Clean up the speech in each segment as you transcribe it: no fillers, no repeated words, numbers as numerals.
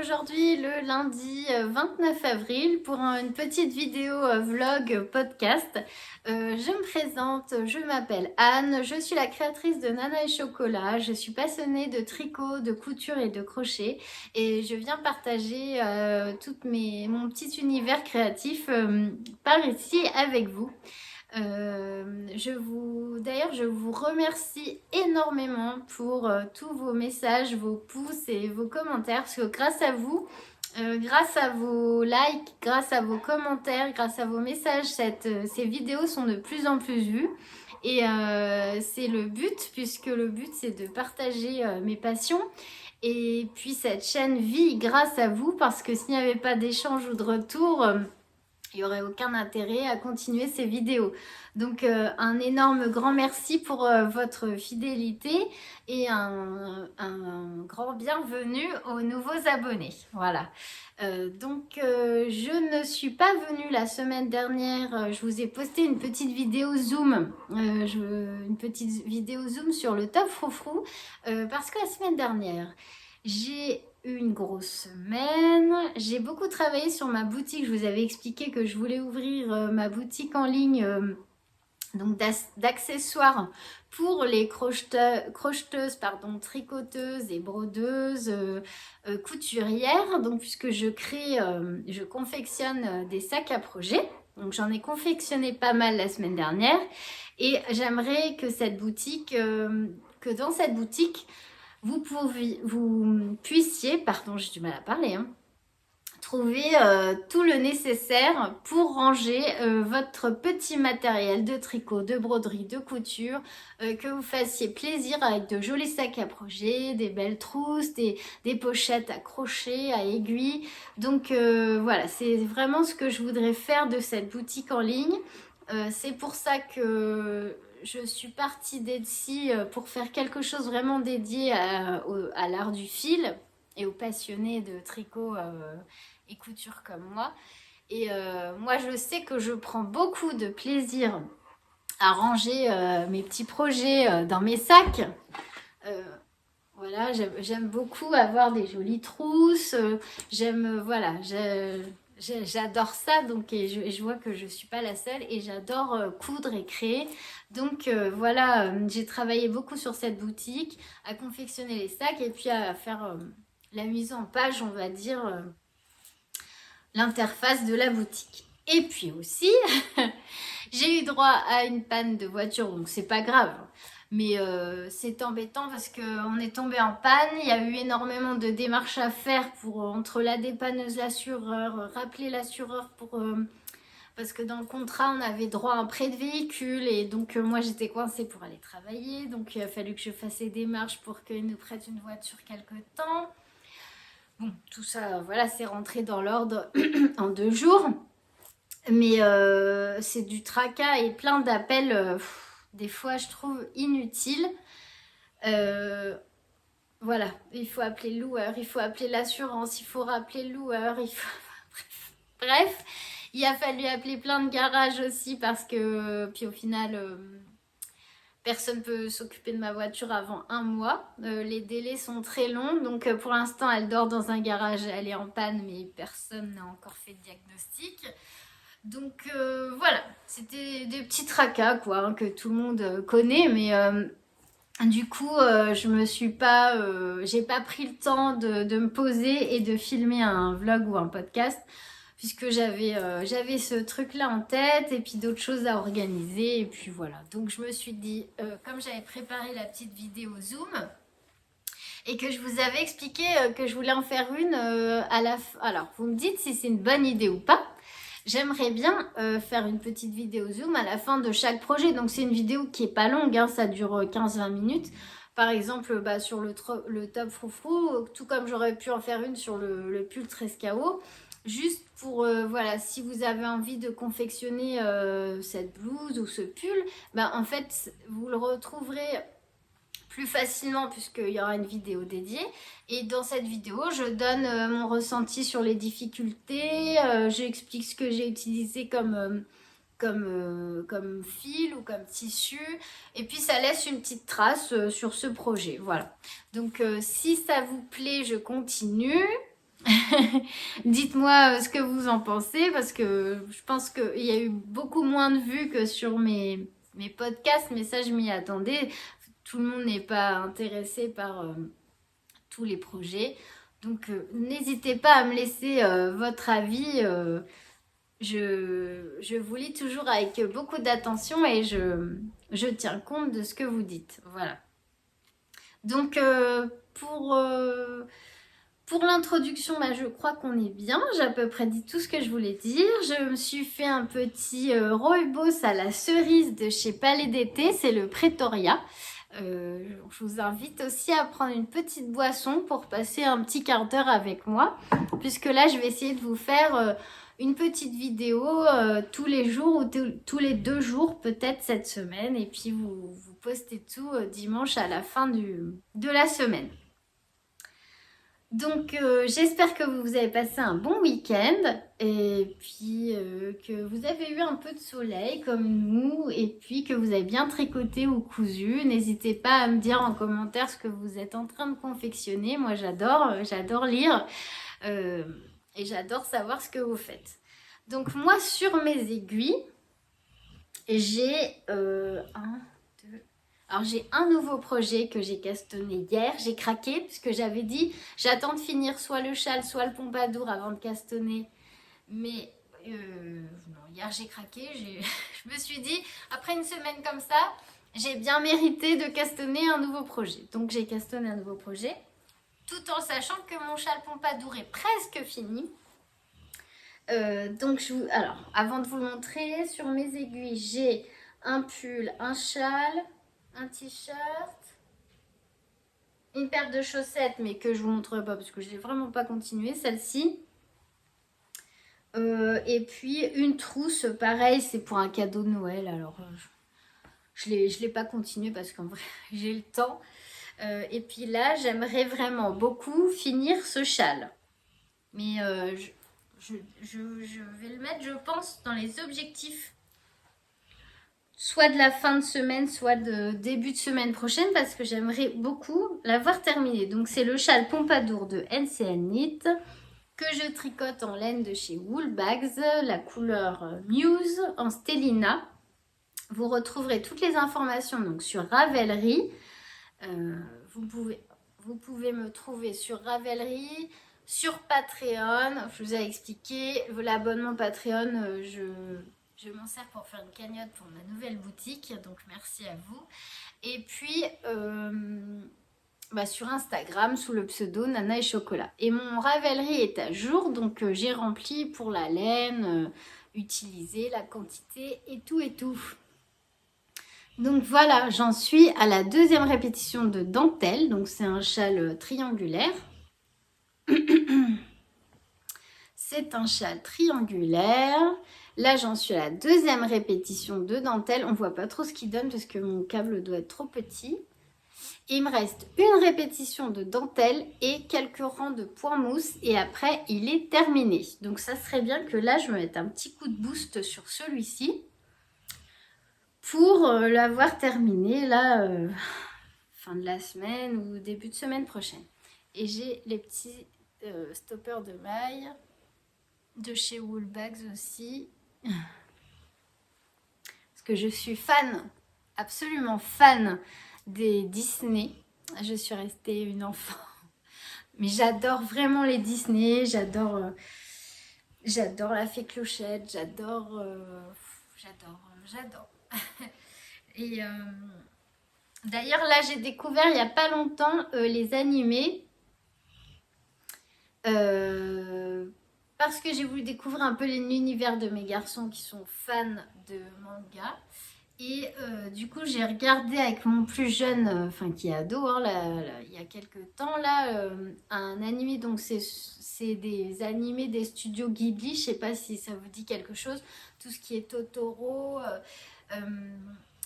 Aujourd'hui le lundi 29 avril pour une petite vidéo vlog podcast. Je me présente, je m'appelle Anne, je suis la créatrice de Nana et Chocolat, je suis passionnée de tricot, de couture et de crochet et je viens partager mon petit univers créatif par ici avec vous. D'ailleurs, je vous remercie énormément pour tous vos messages, vos pouces et vos commentaires parce que grâce à vous, grâce à vos likes, grâce à vos commentaires, grâce à vos messages, ces vidéos sont de plus en plus vues. Et c'est le but, puisque le but c'est de partager mes passions. Et puis cette chaîne vit grâce à vous parce que s'il n'y avait pas d'échange ou de retour, il n'y aurait aucun intérêt à continuer ces vidéos. Donc un énorme grand merci pour votre fidélité et un grand bienvenue aux nouveaux abonnés. Voilà. Je ne suis pas venue la semaine dernière. Je vous ai posté une petite vidéo Zoom. Sur le top froufrou parce que la semaine dernière, j'ai une grosse semaine. J'ai beaucoup travaillé sur ma boutique. Je vous avais expliqué que je voulais ouvrir ma boutique en ligne donc d'accessoires pour les crocheteuses, tricoteuses et brodeuses, couturières. Donc puisque je confectionne des sacs à projet. Donc j'en ai confectionné pas mal la semaine dernière et j'aimerais que dans cette boutique vous puissiez, j'ai du mal à parler, trouver tout le nécessaire pour ranger votre petit matériel de tricot, de broderie, de couture, que vous fassiez plaisir avec de jolis sacs à projet, des belles trousses, des pochettes à crochet, à aiguille. Donc voilà, c'est vraiment ce que je voudrais faire de cette boutique en ligne. C'est pour ça que je suis partie d'Etsy pour faire quelque chose vraiment dédié à l'art du fil et aux passionnés de tricot et couture comme moi. Et moi, je sais que je prends beaucoup de plaisir à ranger mes petits projets dans mes sacs. Voilà, j'aime beaucoup avoir des jolies trousses. J'adore ça, donc et je vois que je suis pas la seule et j'adore coudre et créer. Donc voilà, j'ai travaillé beaucoup sur cette boutique, à confectionner les sacs et puis à faire la mise en page, on va dire, l'interface de la boutique. Et puis aussi, j'ai eu droit à une panne de voiture, donc c'est pas grave. Mais c'est embêtant parce qu'on est tombé en panne, il y a eu énormément de démarches à faire entre la dépanneuse, l'assureur, rappeler l'assureur parce que dans le contrat on avait droit à un prêt de véhicule et donc moi j'étais coincée pour aller travailler, donc il a fallu que je fasse les démarches pour qu'ils nous prêtent une voiture quelque temps. Bon, tout ça, voilà, c'est rentré dans l'ordre en 2 jours, mais c'est du tracas et plein d'appels. Des fois je trouve inutile. Voilà, il faut appeler le loueur, il faut appeler l'assurance, il faut rappeler le loueur, bref, il a fallu appeler plein de garages aussi parce que puis au final personne ne peut s'occuper de ma voiture avant 1 mois. Les délais sont très longs, donc pour l'instant elle dort dans un garage, elle est en panne mais personne n'a encore fait de diagnostic. Donc voilà, c'était des petits tracas quoi, que tout le monde connaît, mais du coup j'ai pas pris le temps de me poser et de filmer un vlog ou un podcast puisque j'avais ce truc là en tête et puis d'autres choses à organiser et puis voilà. Donc je me suis dit, comme j'avais préparé la petite vidéo Zoom et que je vous avais expliqué que je voulais en faire une à la fin. Alors vous me dites si c'est une bonne idée ou pas. J'aimerais bien faire une petite vidéo Zoom à la fin de chaque projet. Donc c'est une vidéo qui est pas longue, hein, ça dure 15-20 minutes. Par exemple, sur le top froufrou, tout comme j'aurais pu en faire une sur le pull 13KO. Juste pour, voilà, si vous avez envie de confectionner cette blouse ou ce pull, en fait, vous le retrouverez plus facilement puisqu'il y aura une vidéo dédiée. Et dans cette vidéo, je donne mon ressenti sur les difficultés, j'explique ce que j'ai utilisé comme fil ou comme tissu. Et puis ça laisse une petite trace sur ce projet. Voilà. Donc si ça vous plaît, je continue. Dites-moi ce que vous en pensez parce que je pense qu'il y a eu beaucoup moins de vues que sur mes podcasts, mais ça je m'y attendais. Tout le monde n'est pas intéressé par tous les projets. Donc n'hésitez pas à me laisser votre avis. Je vous lis toujours avec beaucoup d'attention et je tiens compte de ce que vous dites. Voilà. Donc pour l'introduction, je crois qu'on est bien. J'ai à peu près dit tout ce que je voulais dire. Je me suis fait un petit rooibos à la cerise de chez Palais d'été. C'est le Pretoria. Je vous invite aussi à prendre une petite boisson pour passer un petit quart d'heure avec moi. Puisque là, je vais essayer de vous faire une petite vidéo tous les jours ou tous les 2 jours peut-être cette semaine. Et puis vous postez tout dimanche à la fin de la semaine. Donc j'espère que vous avez passé un bon week-end et puis que vous avez eu un peu de soleil comme nous et puis que vous avez bien tricoté ou cousu. N'hésitez pas à me dire en commentaire ce que vous êtes en train de confectionner. Moi j'adore lire et j'adore savoir ce que vous faites. Donc moi sur mes aiguilles, j'ai alors j'ai un nouveau projet que j'ai castonné hier, j'ai craqué puisque j'avais dit j'attends de finir soit le châle soit le pompadour avant de castonner. Mais non, hier j'ai craqué, je me suis dit après une semaine comme ça, j'ai bien mérité de castonner un nouveau projet. Donc j'ai castonné un nouveau projet tout en sachant que mon châle pompadour est presque fini. Alors avant de vous le montrer, sur mes aiguilles j'ai un pull, un châle, un t-shirt, une paire de chaussettes, mais que je vous montrerai pas parce que je n'ai vraiment pas continué, celle-ci. Et puis une trousse, pareil, c'est pour un cadeau de Noël. Alors, je l'ai pas continué parce qu'en vrai, j'ai le temps. Et puis là, j'aimerais vraiment beaucoup finir ce châle. Mais je vais le mettre, je pense, dans les objectifs soit de la fin de semaine, soit de début de semaine prochaine parce que j'aimerais beaucoup l'avoir terminé. Donc c'est le châle Pompadour de NCL Knit que je tricote en laine de chez Woolbags, la couleur Muse en Stellina. Vous retrouverez toutes les informations donc sur Ravelry. Vous pouvez me trouver sur Ravelry, sur Patreon. Je vous ai expliqué l'abonnement Patreon, je m'en sers pour faire une cagnotte pour ma nouvelle boutique, donc merci à vous. Et puis sur Instagram sous le pseudo Nana et Chocolat. Et mon Ravelry est à jour, donc j'ai rempli pour la laine, utilisé la quantité et tout. Donc voilà, j'en suis à la 2e répétition de dentelle, donc c'est un châle triangulaire. C'est un châle triangulaire. Là, j'en suis à la 2e répétition de dentelle. On ne voit pas trop ce qu'il donne parce que mon câble doit être trop petit. Et il me reste une répétition de dentelle et quelques rangs de point mousse. Et après, il est terminé. Donc, ça serait bien que là, je me mette un petit coup de boost sur celui-ci pour l'avoir terminé là, fin de la semaine ou début de semaine prochaine. Et j'ai les petits stoppers de mailles de chez Woolbags aussi. Parce que je suis fan, absolument fan des Disney. Je suis restée une enfant. Mais j'adore vraiment les Disney. J'adore la Fée Clochette. J'adore. Et d'ailleurs, là, j'ai découvert il n'y a pas longtemps les animés. parce que j'ai voulu découvrir un peu l'univers de mes garçons qui sont fans de manga. Et du coup, j'ai regardé avec mon plus jeune, enfin qui est ado, hein, il y a quelques temps, là, un animé. Donc, c'est des animés des studios Ghibli. Je sais pas si ça vous dit quelque chose. Tout ce qui est Totoro,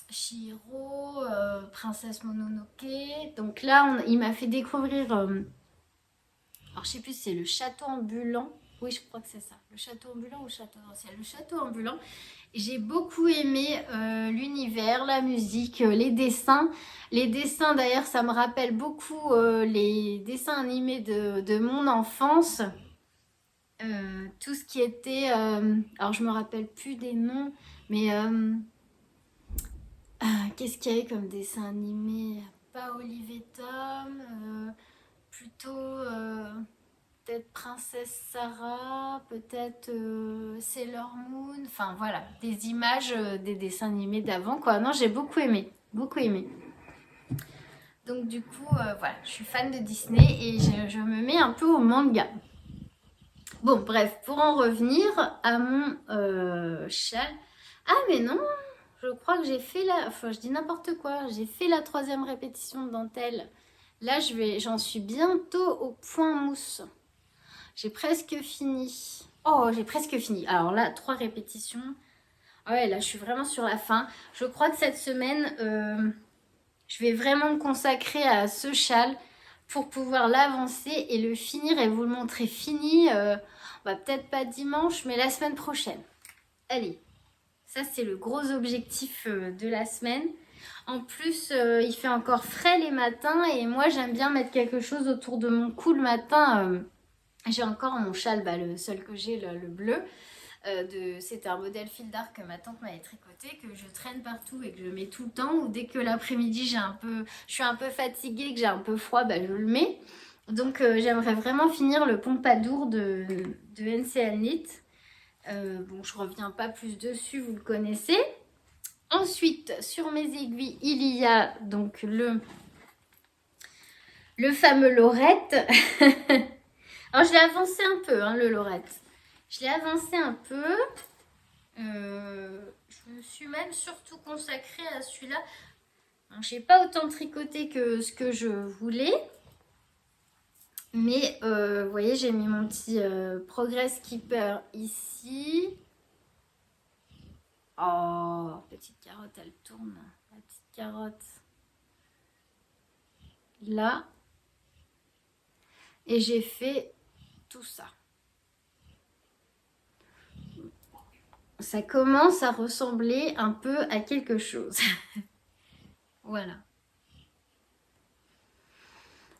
Chihiro, Princesse Mononoke. Donc là, il m'a fait découvrir. Alors, je sais plus si c'est le château ambulant. Oui, je crois que c'est ça. Le château ambulant ou le château ancien. Le château ambulant. J'ai beaucoup aimé l'univers, la musique, les dessins. Les dessins, d'ailleurs, ça me rappelle beaucoup les dessins animés de mon enfance. Tout ce qui était... alors, je me rappelle plus des noms, mais qu'est-ce qu'il y avait comme dessin animé? Pas Olive et Tom, plutôt... peut-être Princesse Sarah, peut-être Sailor Moon, enfin voilà, des images des dessins animés d'avant quoi. Non, j'ai beaucoup aimé, beaucoup aimé. Donc du coup, voilà, je suis fan de Disney et je me mets un peu au manga. Bon, bref, pour en revenir à mon châle. Ah mais non, je crois que j'ai fait la... Enfin, je dis n'importe quoi, j'ai fait la 3e répétition de dentelle. Là, j'en suis bientôt au point mousse. J'ai presque fini. Oh, j'ai presque fini. Alors là, 3 répétitions. Ah ouais, là, je suis vraiment sur la fin. Je crois que cette semaine, je vais vraiment me consacrer à ce châle pour pouvoir l'avancer et le finir et vous le montrer fini. Peut-être pas dimanche, mais la semaine prochaine. Allez, ça, c'est le gros objectif de la semaine. En plus, il fait encore frais les matins et moi, j'aime bien mettre quelque chose autour de mon cou le matin. J'ai encore mon châle, le seul que j'ai, le bleu. C'était un modèle fil d'art que ma tante m'avait tricoté, que je traîne partout et que je mets tout le temps. Ou dès que l'après-midi, je suis un peu fatiguée, que j'ai un peu froid, je le mets. Donc j'aimerais vraiment finir le Pompadour de NCL Knit. Bon, je reviens pas plus dessus, vous le connaissez. Ensuite, sur mes aiguilles, il y a donc le fameux Lorette. Alors, je l'ai avancé un peu, hein, le Lorette. Je l'ai avancé un peu. Je me suis même surtout consacrée à celui-là. Je n'ai pas autant tricoté que ce que je voulais. Mais, vous voyez, j'ai mis mon petit Progress Keeper ici. Oh, petite carotte, elle tourne. La petite carotte. Là. Et j'ai fait tout ça. Ça commence à ressembler un peu à quelque chose. Voilà.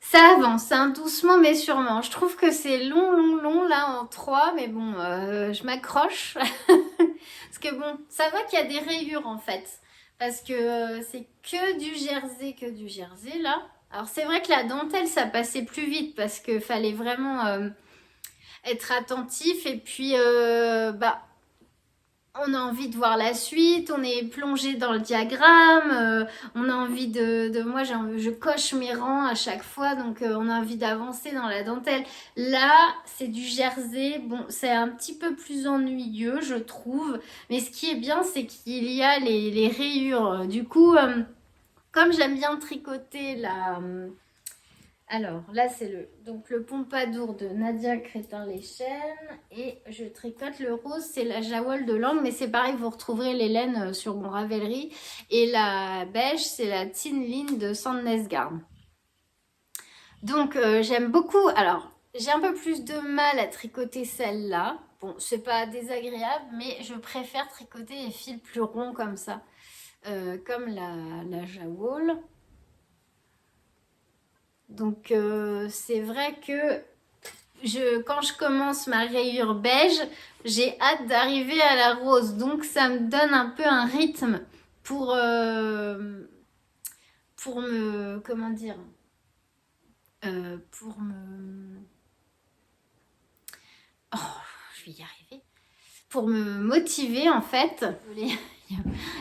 Ça avance, hein, doucement mais sûrement. Je trouve que c'est long là en 3, mais bon, je m'accroche. Parce que bon, ça va qu'il y a des rayures en fait. Parce que c'est que du jersey là. Alors c'est vrai que la dentelle, ça passait plus vite parce qu'il fallait vraiment être attentif. Et puis, on a envie de voir la suite, on est plongé dans le diagramme, on a envie moi je coche mes rangs à chaque fois, donc on a envie d'avancer dans la dentelle. Là, c'est du jersey, bon, c'est un petit peu plus ennuyeux, je trouve, mais ce qui est bien, c'est qu'il y a les rayures. Du coup, comme j'aime bien tricoter alors là c'est le Pompadour de Nadia Crétin-Léchène et je tricote le rose, c'est la Jawol de Langue, mais c'est pareil, vous retrouverez les laines sur mon Ravelry, et la beige c'est la Tin Line de Sandnes Garn. Donc j'aime beaucoup. Alors j'ai un peu plus de mal à tricoter celle-là, bon c'est pas désagréable, mais je préfère tricoter les fils plus ronds comme ça, comme la Jawol. Donc c'est vrai que quand je commence ma rayure beige, j'ai hâte d'arriver à la rose. Donc ça me donne un peu un rythme pour me... Comment dire pour me... Oh, je vais y arriver. Pour me motiver en fait.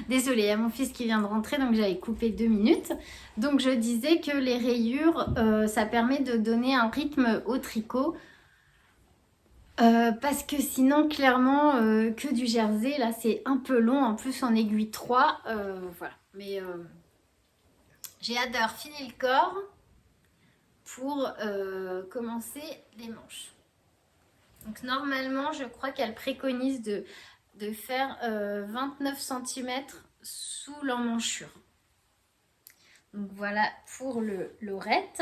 Désolée, il y a mon fils qui vient de rentrer, donc j'avais coupé 2 minutes. Donc je disais que les rayures, ça permet de donner un rythme au tricot. Parce que sinon, clairement, que du jersey, là, c'est un peu long. En plus, en aiguille 3. Voilà. Mais j'ai hâte d'avoir fini le corps pour commencer les manches. Donc, normalement, je crois qu'elle préconise de faire 29 cm sous l'emmanchure. Donc, voilà pour le lorette.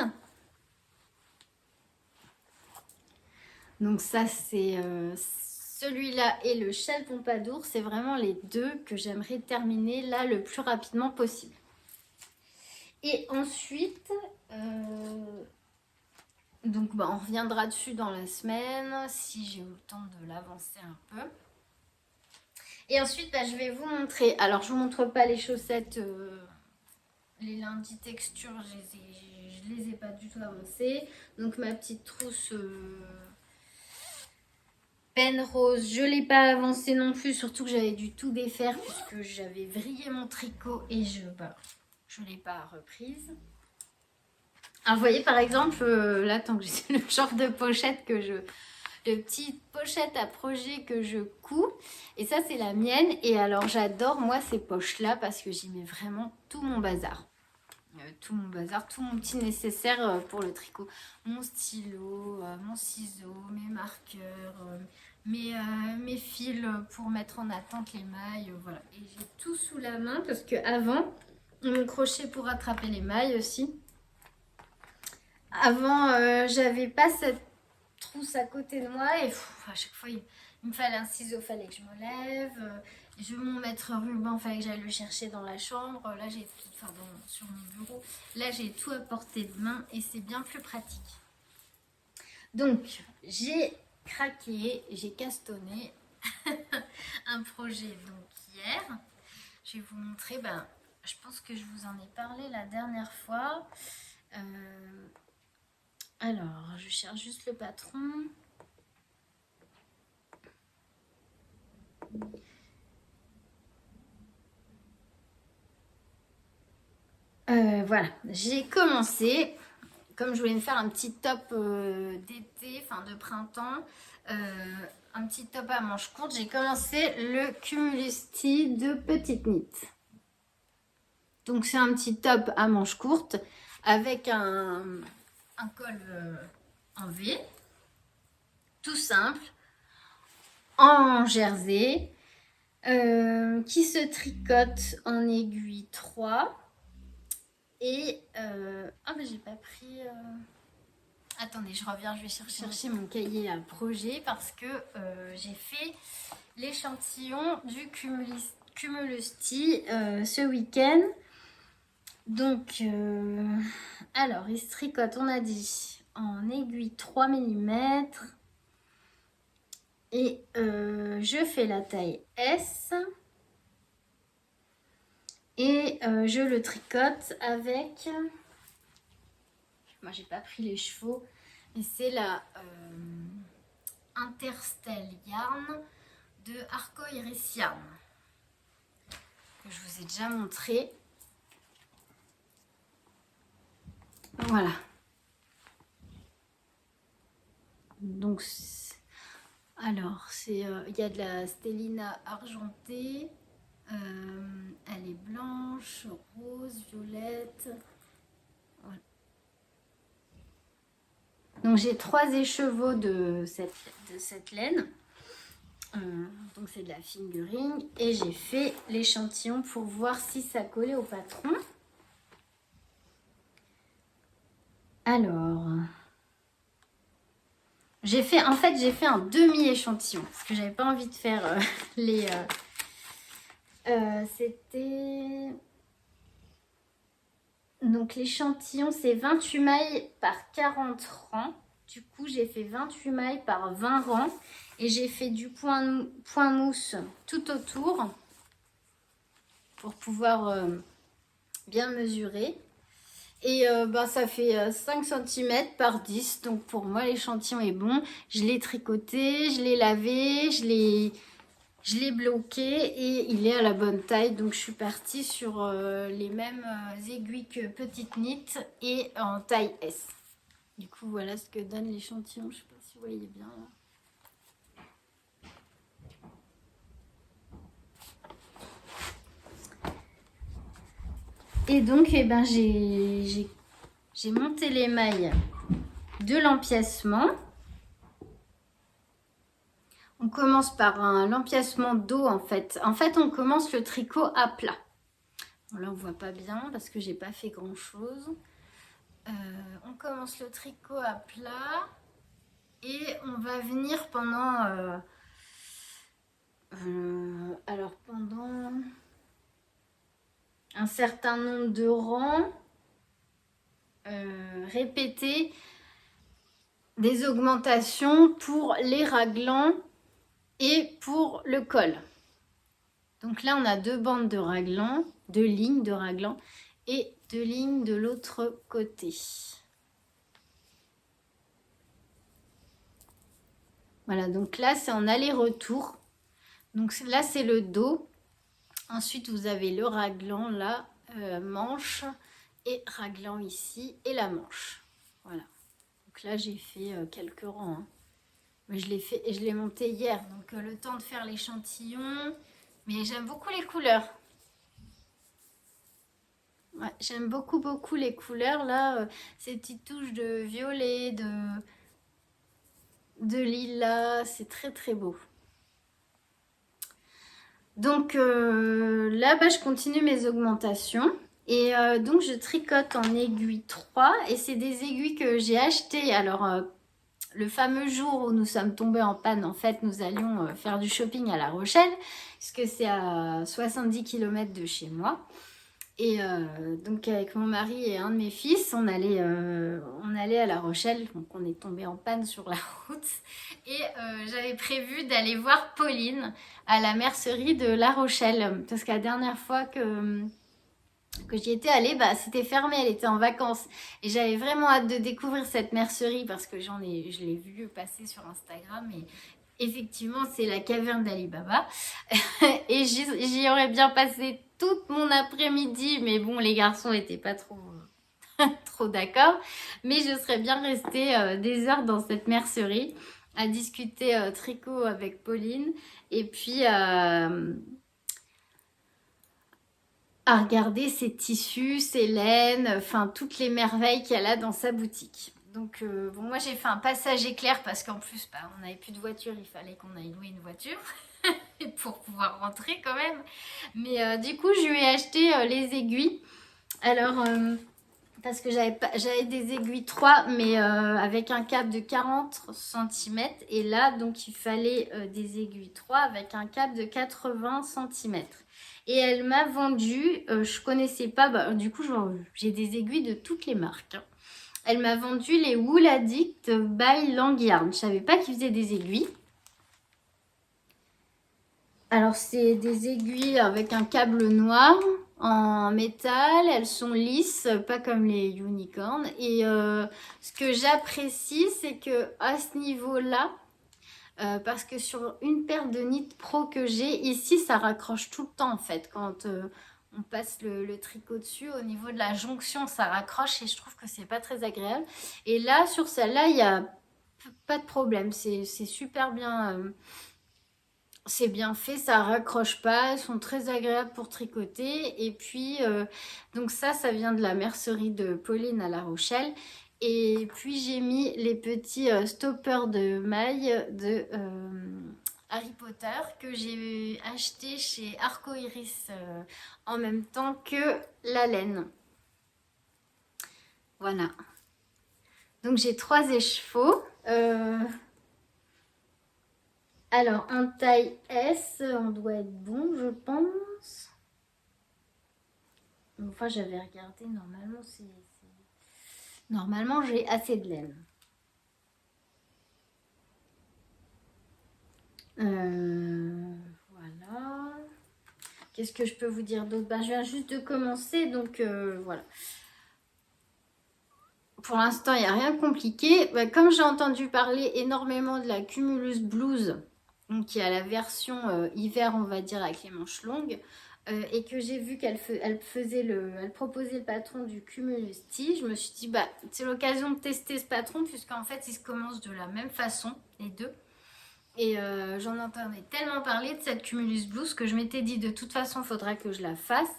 Donc ça, c'est celui-là et le châle Pompadour. C'est vraiment les deux que j'aimerais terminer là le plus rapidement possible. Et ensuite, donc on reviendra dessus dans la semaine si j'ai eu le temps de l'avancer un peu. Et ensuite, je vais vous montrer. Alors, je ne vous montre pas les chaussettes, les lundis texture, je ne les ai pas du tout avancées. Donc, ma petite trousse... peine rose, je ne l'ai pas avancé non plus, surtout que j'avais dû tout défaire puisque j'avais vrillé mon tricot et je ne l'ai pas reprise. Alors vous voyez par exemple, là tant que j'ai le genre de pochette de petite pochette à projet que je couds, et ça c'est la mienne, et alors j'adore moi ces poches là parce que j'y mets vraiment tout mon bazar. Tout mon petit nécessaire pour le tricot. Mon stylo, mon ciseau, mes marqueurs, mes fils pour mettre en attente les mailles. Voilà. Et j'ai tout sous la main parce qu'avant, mon crochet pour attraper les mailles aussi. Avant, j'avais pas cette trousse à côté de moi et à chaque fois, il me fallait un ciseau, il fallait que je me lève. Je veux mon mètre ruban, il fallait que j'aille le chercher dans la chambre. Là, j'ai tout, sur mon bureau. Là, j'ai tout à portée de main et c'est bien plus pratique. Donc, j'ai craqué, j'ai castonné un projet donc hier. Je vais vous montrer, je pense que je vous en ai parlé la dernière fois. Alors, je cherche juste le patron. Voilà, j'ai commencé, comme je voulais me faire un petit top d'été, enfin de printemps, un petit top à manches courtes, j'ai commencé le Cumulusti de Petite Knit. Donc c'est un petit top à manches courtes avec un col en V, tout simple, en jersey, qui se tricote en aiguille 3. Et j'ai pas pris... Attendez, je reviens, je vais chercher mon cahier à projet parce que j'ai fait l'échantillon du Cumulusti ce week-end. Donc, alors, il se tricote, on a dit, en aiguille 3 mm. Et je fais la taille S. Et je le tricote avec... Moi, j'ai pas pris les chevaux. Et c'est la Interstel Yarn de Arco Iris Yarn. Que je vous ai déjà montré. Voilà. Donc, alors, il y a de la Stellina argentée. Elle est blanche, rose, violette. Voilà. Donc j'ai 3 écheveaux de cette laine. Donc c'est de la fingering. Et j'ai fait l'échantillon pour voir si ça collait au patron. Alors, j'ai fait un demi-échantillon. Parce que j'avais pas envie de faire les... c'était... Donc l'échantillon c'est 28 mailles par 40 rangs. Du coup j'ai fait 28 mailles par 20 rangs. Et j'ai fait du point mousse tout autour. Pour pouvoir bien mesurer. Et ça fait 5 cm par 10. Donc pour moi l'échantillon est bon. Je l'ai tricoté, je l'ai lavé, je l'ai bloqué et il est à la bonne taille. Donc je suis partie sur les mêmes aiguilles que Petite Knit et en taille S. Du coup voilà ce que donne l'échantillon. Je sais pas si vous voyez bien là. Et donc, eh ben, j'ai monté les mailles de l'empiècement. On commence par l'empiècement dos en fait. En fait, on commence le tricot à plat. Bon, là, on voit pas bien parce que j'ai pas fait grand chose. On commence le tricot à plat et on va venir pendant pendant un certain nombre de rangs répéter des augmentations pour les raglans et pour le col. Donc là on a 2 bandes de raglans, 2 lignes de raglans et 2 lignes de l'autre côté. Voilà, donc là c'est en aller-retour. Donc là c'est le dos. Ensuite vous avez le raglan là, manche et raglan ici et la manche. Voilà. Donc là j'ai fait quelques rangs. Hein. Je l'ai monté hier, donc le temps de faire l'échantillon. Mais j'aime beaucoup les couleurs. Ouais, j'aime beaucoup les couleurs là, ces petites touches de violet, de lilas, c'est très beau. Donc là je continue mes augmentations et donc je tricote en aiguille 3 et c'est des aiguilles que j'ai achetées. Alors le fameux jour où nous sommes tombés en panne, en fait nous allions faire du shopping à La Rochelle puisque c'est à 70 km de chez moi. Et donc avec mon mari et un de mes fils, on allait à La Rochelle, donc on est tombé en panne sur la route. Et j'avais prévu d'aller voir Pauline à la mercerie de La Rochelle. Parce que la dernière fois que j'y étais allée, bah, c'était fermé, elle était en vacances. Et j'avais vraiment hâte de découvrir cette mercerie parce que je l'ai vue passer sur Instagram. Et effectivement, c'est la caverne d'Ali Baba. Et j'y aurais bien passé toute mon après-midi, mais bon, les garçons n'étaient pas trop d'accord. Mais je serais bien restée des heures dans cette mercerie à discuter tricot avec Pauline et puis à regarder ses tissus, ses laines, enfin toutes les merveilles qu'elle a dans sa boutique. Donc bon, moi j'ai fait un passage éclair parce qu'en plus bah, on n'avait plus de voiture, il fallait qu'on aille louer une voiture pour pouvoir rentrer quand même. Mais du coup je lui ai acheté les aiguilles. Alors parce que j'avais des aiguilles 3 mais avec un cap de 40 cm et là donc il fallait des aiguilles 3 avec un cap de 80 cm. Et elle m'a vendu, je connaissais pas, bah, du coup j'ai des aiguilles de toutes les marques. Hein. Elle m'a vendu les Wool Addict by Langyarn. Je savais pas qu'ils faisaient des aiguilles. Alors c'est des aiguilles avec un câble noir en métal. Elles sont lisses, pas comme les unicorns. Et ce que j'apprécie, c'est que à ce niveau-là, parce que sur une paire de Knit Pro que j'ai, ici ça raccroche tout le temps en fait. Quand on passe le tricot dessus, au niveau de la jonction ça raccroche et je trouve que c'est pas très agréable. Et là sur celle-là il n'y a pas de problème, c'est super bien, c'est bien fait, ça raccroche pas, elles sont très agréables pour tricoter. Et puis donc ça vient de la mercerie de Pauline à La Rochelle. Et puis j'ai mis les petits stoppers de mailles de Harry Potter que j'ai acheté chez Arco Iris en même temps que la laine. Voilà. Donc j'ai 3 écheveaux. Alors en taille S, on doit être bon je pense. Enfin j'avais regardé, normalement j'ai assez de laine. Voilà. Qu'est-ce que je peux vous dire d'autre? Je viens juste de commencer, donc voilà. Pour l'instant, il n'y a rien de compliqué. Comme j'ai entendu parler énormément de la Cumulus Blues, donc il y a la version hiver, on va dire, avec les manches longues, et que j'ai vu qu'elle proposait le patron du Cumulus Tee, je me suis dit, c'est l'occasion de tester ce patron, puisqu'en fait, il se commence de la même façon, les deux. Et j'en entendais tellement parler de cette Cumulus Blues que je m'étais dit de toute façon il faudra que je la fasse.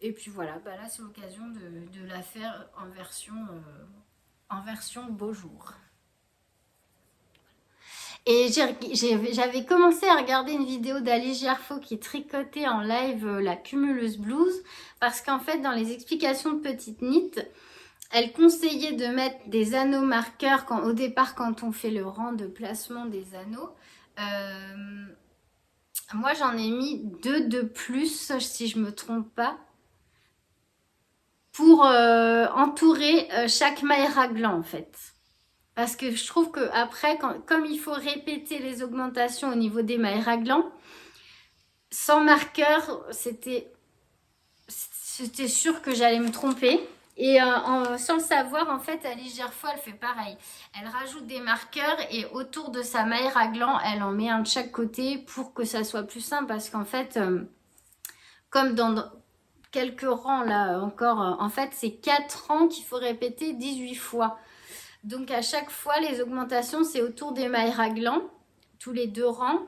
Et puis voilà, bah là c'est l'occasion de la faire en version beau jour. Et j'avais commencé à regarder une vidéo d'Alice Gerfaux qui tricotait en live la cumuleuse blouse, parce qu'en fait dans les explications de Petite Knit, elle conseillait de mettre des anneaux marqueurs au départ quand on fait le rang de placement des anneaux. Moi j'en ai mis 2 de plus si je me trompe pas, pour entourer chaque maille raglan en fait. Parce que je trouve que après, comme il faut répéter les augmentations au niveau des mailles raglan, sans marqueur, c'était sûr que j'allais me tromper. Et sans le savoir, en fait, Alice Gerfaux, elle fait pareil. Elle rajoute des marqueurs et autour de sa maille raglan, elle en met un de chaque côté pour que ça soit plus simple. Parce qu'en fait, comme dans quelques rangs là encore, en fait, c'est 4 rangs qu'il faut répéter 18 fois. Donc à chaque fois, les augmentations, c'est autour des mailles raglan, tous les 2 rangs,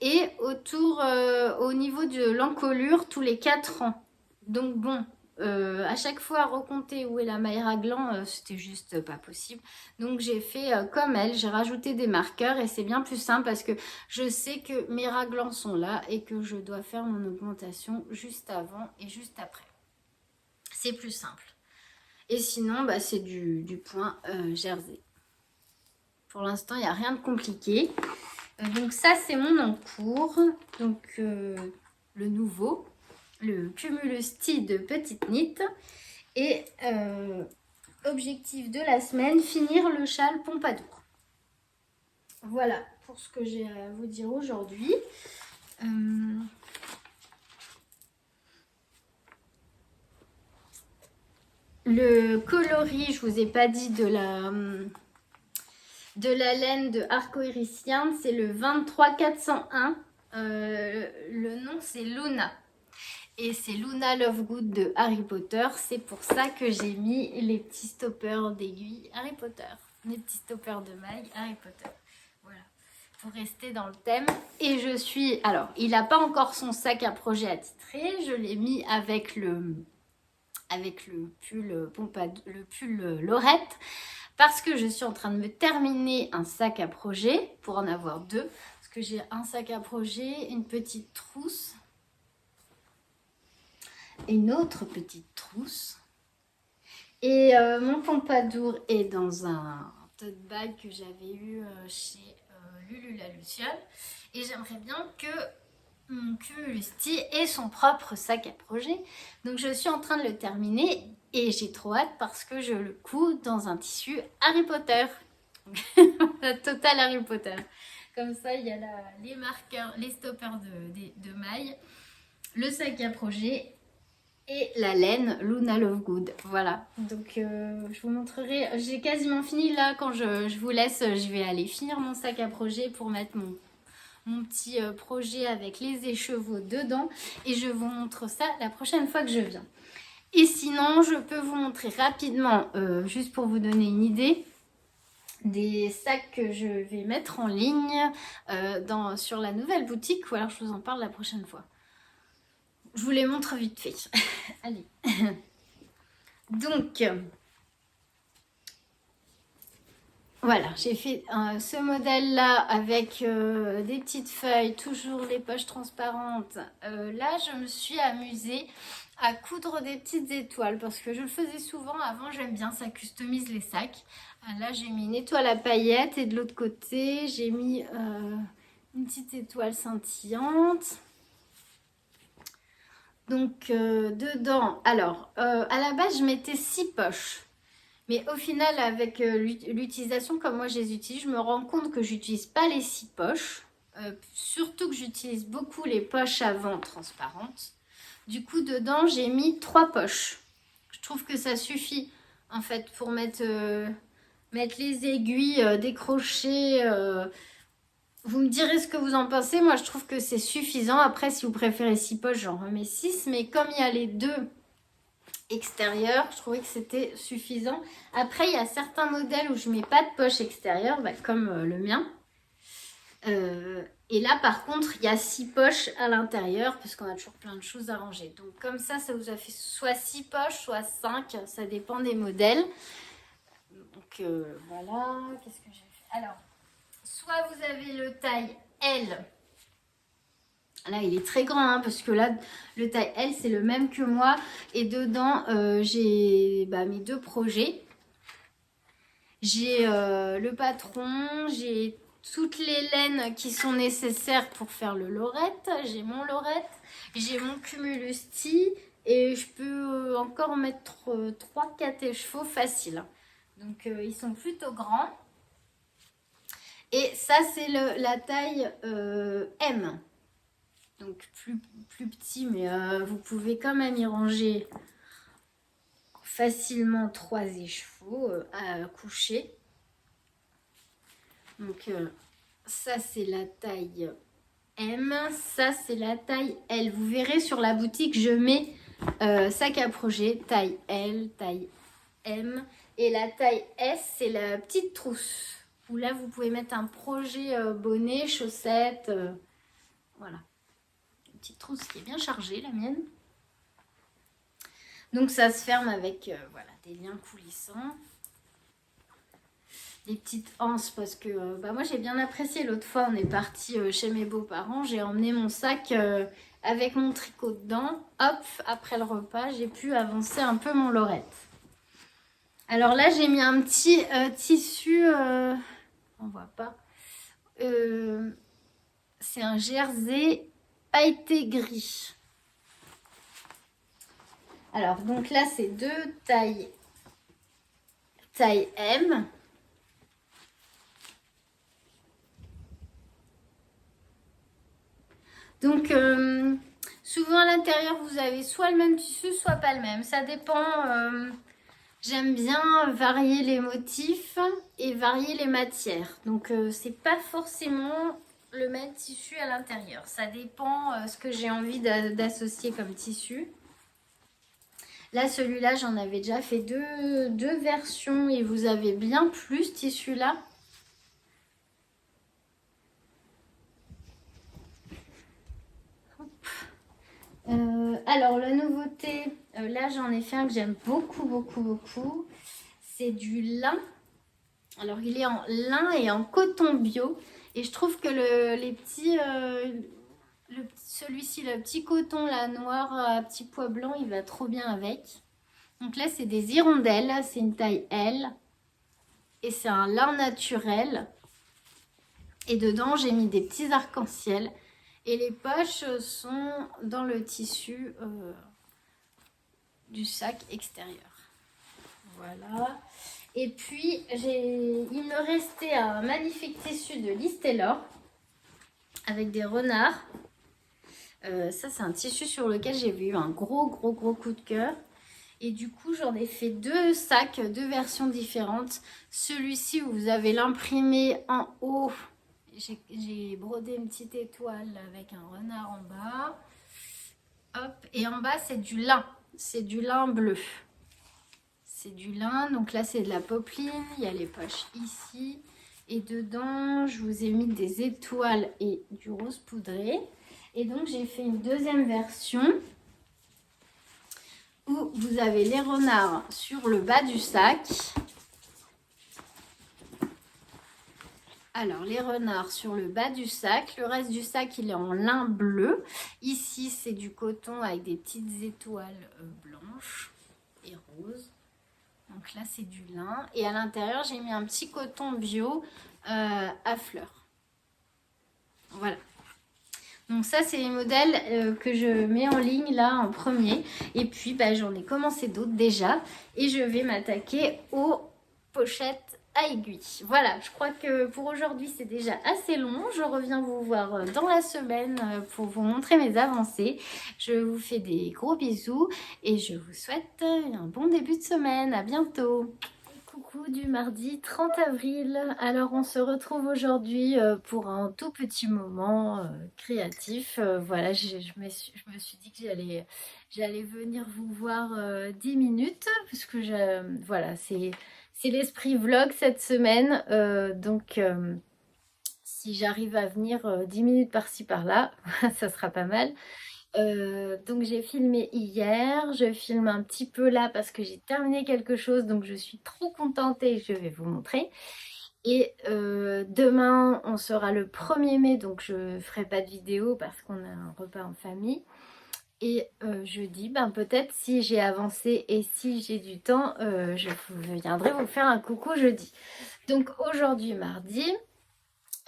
et au niveau de l'encolure, tous les 4 rangs. Donc bon, à chaque fois, recompter où est la maille raglan, c'était juste pas possible. Donc j'ai fait comme elle, j'ai rajouté des marqueurs et c'est bien plus simple parce que je sais que mes raglans sont là et que je dois faire mon augmentation juste avant et juste après. C'est plus simple. Et sinon, bah, c'est du point jersey. Pour l'instant, il n'y a rien de compliqué. Donc ça, c'est mon en cours. Donc le nouveau, le Cumulus Tee de Petite Knit. Et objectif de la semaine, finir le châle Pompadour. Voilà pour ce que j'ai à vous dire aujourd'hui. Le coloris, je vous ai pas dit de la laine de Arcoïris, c'est le 23401. Le nom c'est Luna. Et c'est Luna Lovegood de Harry Potter. C'est pour ça que j'ai mis les petits stoppers d'aiguilles Harry Potter. Les petits stoppers de mailles Harry Potter. Voilà. Pour rester dans le thème. Et je suis... Alors, il n'a pas encore son sac à projet attitré. Je l'ai mis avec le pull le pull Lorette. Parce que je suis en train de me terminer un sac à projet. Pour en avoir 2. Parce que j'ai un sac à projet, une petite trousse. Une autre petite trousse. Et mon pompadour est dans un tote bag que j'avais eu chez Lulu la Luciole. Et j'aimerais bien que mon Cumulus Tee ait son propre sac à projet. Donc je suis en train de le terminer et j'ai trop hâte parce que je le couds dans un tissu Harry Potter. La totale Harry Potter. Comme ça, il y a les marqueurs, les stoppers de mailles, le sac à projet et la laine Luna Lovegood. Voilà, donc je vous montrerai. J'ai quasiment fini là. Quand je vous laisse, je vais aller finir mon sac à projet pour mettre mon petit projet avec les écheveaux dedans. Et je vous montre ça la prochaine fois que je viens. Et sinon, je peux vous montrer rapidement, juste pour vous donner une idée, des sacs que je vais mettre en ligne sur la nouvelle boutique. Ou alors je vous en parle la prochaine fois. Je vous les montre vite fait. Allez. Donc, voilà, j'ai fait ce modèle-là avec des petites feuilles, toujours les poches transparentes. Là, je me suis amusée à coudre des petites étoiles parce que je le faisais souvent. Avant, j'aime bien, ça customise les sacs. Là, j'ai mis une étoile à paillettes et de l'autre côté, j'ai mis une petite étoile scintillante. Donc dedans, alors à la base je mettais 6 poches. Mais au final avec l'utilisation comme moi je les utilise, je me rends compte que j'utilise pas les 6 poches. Surtout que j'utilise beaucoup les poches avant transparentes. Du coup dedans j'ai mis 3 poches. Je trouve que ça suffit en fait pour mettre les aiguilles, décrocher... Vous me direz ce que vous en pensez. Moi, je trouve que c'est suffisant. Après, si vous préférez 6 poches, j'en remets 6. Mais comme il y a les 2 extérieurs, je trouvais que c'était suffisant. Après, il y a certains modèles où je ne mets pas de poche extérieure, bah, comme le mien. Et là par contre il y a 6 poches à l'intérieur parce qu'on a toujours plein de choses à ranger. Donc comme ça vous a fait soit 6 poches, soit 5, ça dépend des modèles. Donc voilà, qu'est-ce que j'ai fait? Alors, soit vous avez le taille L. Là, il est très grand, hein, parce que là, le taille L, c'est le même que moi. Et dedans, j'ai mes 2 projets. J'ai le patron, j'ai toutes les laines qui sont nécessaires pour faire le lorette. J'ai mon lorette, j'ai mon cumulus T et je peux encore mettre 3-4 écheveaux facile. Donc, ils sont plutôt grands. Et ça, c'est la taille M. Donc plus petit, mais vous pouvez quand même y ranger facilement 3 écheveaux à coucher. Donc ça c'est la taille M, ça c'est la taille L. Vous verrez sur la boutique, je mets sac à projet, taille L, taille M. Et la taille S, c'est la petite trousse. Où là, vous pouvez mettre un projet bonnet, chaussettes, voilà. Petite trousse qui est bien chargée, la mienne. Donc ça se ferme avec voilà, des liens coulissants. Des petites anses parce que moi j'ai bien apprécié. L'autre fois on est parti chez mes beaux-parents. J'ai emmené mon sac avec mon tricot dedans. Hop, après le repas, j'ai pu avancer un peu mon lorette. Alors là j'ai mis un petit tissu, on voit pas. C'est un jersey pailleté gris. Alors, donc là, c'est 2 taille M. Donc, souvent à l'intérieur, vous avez soit le même tissu, soit pas le même. Ça dépend. J'aime bien varier les motifs et varier les matières. Donc, c'est pas forcément le même tissu à l'intérieur. Ça dépend ce que j'ai envie d'associer comme tissu. Là, celui-là, j'en avais déjà fait deux versions et vous avez bien plu ce tissu-là. Alors, la nouveauté, là, j'en ai fait un que j'aime beaucoup. C'est du lin. Alors, il est en lin et en coton bio. Et je trouve que les petits... celui-ci, le petit coton là, noir à petits pois blancs, il va trop bien avec. Donc là, c'est des hirondelles. C'est une taille L. Et c'est un lin naturel. Et dedans, j'ai mis des petits arcs-en-ciel. Et les poches sont dans le tissu du sac extérieur. Voilà. Et puis, il me restait un magnifique tissu de Liz Taylor avec des renards. Ça, c'est un tissu sur lequel j'ai eu un gros coup de cœur. Et du coup, j'en ai fait 2 sacs, 2 versions différentes. Celui-ci, où vous avez l'imprimé en haut. J'ai brodé une petite étoile avec un renard en bas. Hop. Et en bas, c'est du lin. C'est du lin bleu. C'est du lin. Donc là, c'est de la popeline. Il y a les poches ici. Et dedans, je vous ai mis des étoiles et du rose poudré. Et donc, j'ai fait une deuxième version où vous avez les renards sur le bas du sac. Alors, les renards sur le bas du sac. Le reste du sac, il est en lin bleu. Ici, c'est du coton avec des petites étoiles blanches et roses. Donc là, c'est du lin. Et à l'intérieur, j'ai mis un petit coton bio à fleurs. Voilà. Donc ça, c'est les modèles que je mets en ligne là en premier. Et puis, j'en ai commencé d'autres déjà. Et je vais m'attaquer aux pochettes à aiguilles. Voilà, je crois que pour aujourd'hui, c'est déjà assez long. Je reviens vous voir dans la semaine pour vous montrer mes avancées. Je vous fais des gros bisous et je vous souhaite un bon début de semaine. À bientôt. Coucou du mardi 30 avril. Alors on se retrouve aujourd'hui pour un tout petit moment créatif. Voilà, je me suis dit que j'allais venir vous voir 10 minutes parce que voilà, c'est l'esprit vlog cette semaine. Donc Si j'arrive à venir 10 minutes par-ci par-là, ça sera pas mal. Donc j'ai filmé hier, je filme un petit peu là parce que j'ai terminé quelque chose, donc je suis trop contente et je vais vous montrer. Et demain, on sera le 1er mai, donc je ferai pas de vidéo parce qu'on a un repas en famille. Et jeudi, ben peut-être si j'ai avancé et si j'ai du temps, je viendrai vous faire un coucou jeudi. Donc aujourd'hui, mardi,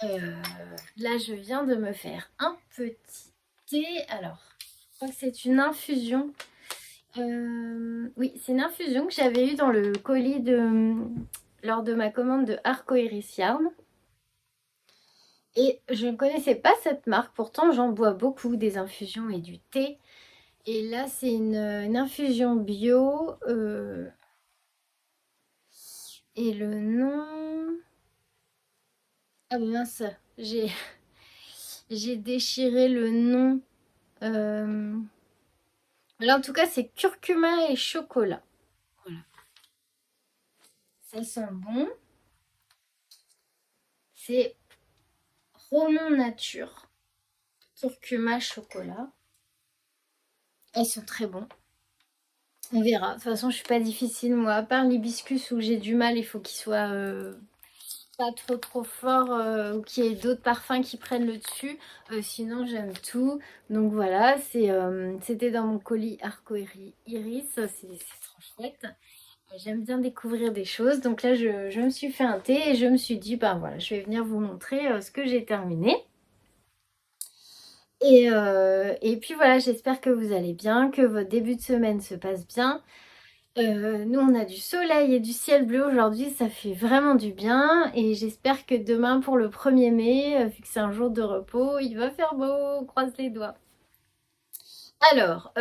là je viens de me faire un petit thé. Alors, je crois que c'est une infusion. Oui, c'est une infusion que j'avais eue dans le colis lors de ma commande de Arco Iris Yarn. Et je ne connaissais pas cette marque, pourtant j'en bois beaucoup des infusions et du thé. Et là c'est une infusion bio. Et le nom... Ah ben mince, j'ai déchiré le nom. Là en tout cas c'est curcuma et chocolat. Voilà. Ça sent bon. C'est Romon Nature. Curcuma chocolat. Ils sont très bons. On verra. De toute façon, je suis pas difficile, moi. À part l'hibiscus où j'ai du mal, il faut qu'il soit pas trop fort ou qu'il y ait d'autres parfums qui prennent le dessus. Sinon, j'aime tout. Donc voilà, c'était dans mon colis Arco Iris. C'est trop chouette. J'aime bien découvrir des choses. Donc là, je me suis fait un thé et je me suis dit, ben voilà, je vais venir vous montrer ce que j'ai terminé. Et puis voilà, j'espère que vous allez bien, que votre début de semaine se passe bien. Nous, on a du soleil et du ciel bleu aujourd'hui, ça fait vraiment du bien. Et j'espère que demain, pour le 1er mai, vu que c'est un jour de repos, il va faire beau, on croise les doigts. Alors,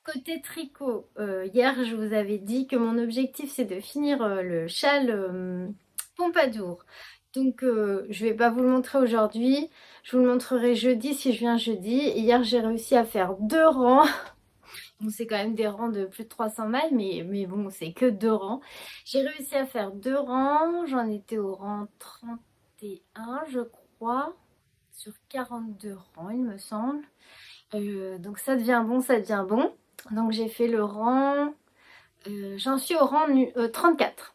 côté tricot, hier, je vous avais dit que mon objectif, c'est de finir le châle Pompadour. Donc, je vais pas vous le montrer aujourd'hui. Je vous le montrerai jeudi si je viens jeudi. Hier, j'ai réussi à faire 2 rangs. Bon, c'est quand même des rangs de plus de 300 mailles, mais bon, c'est que 2 rangs. J'ai réussi à faire 2 rangs. J'en étais au rang 31, je crois, sur 42 rangs, il me semble. Donc, ça devient bon, ça devient bon. Donc, j'ai fait le rang... j'en suis au rang 34.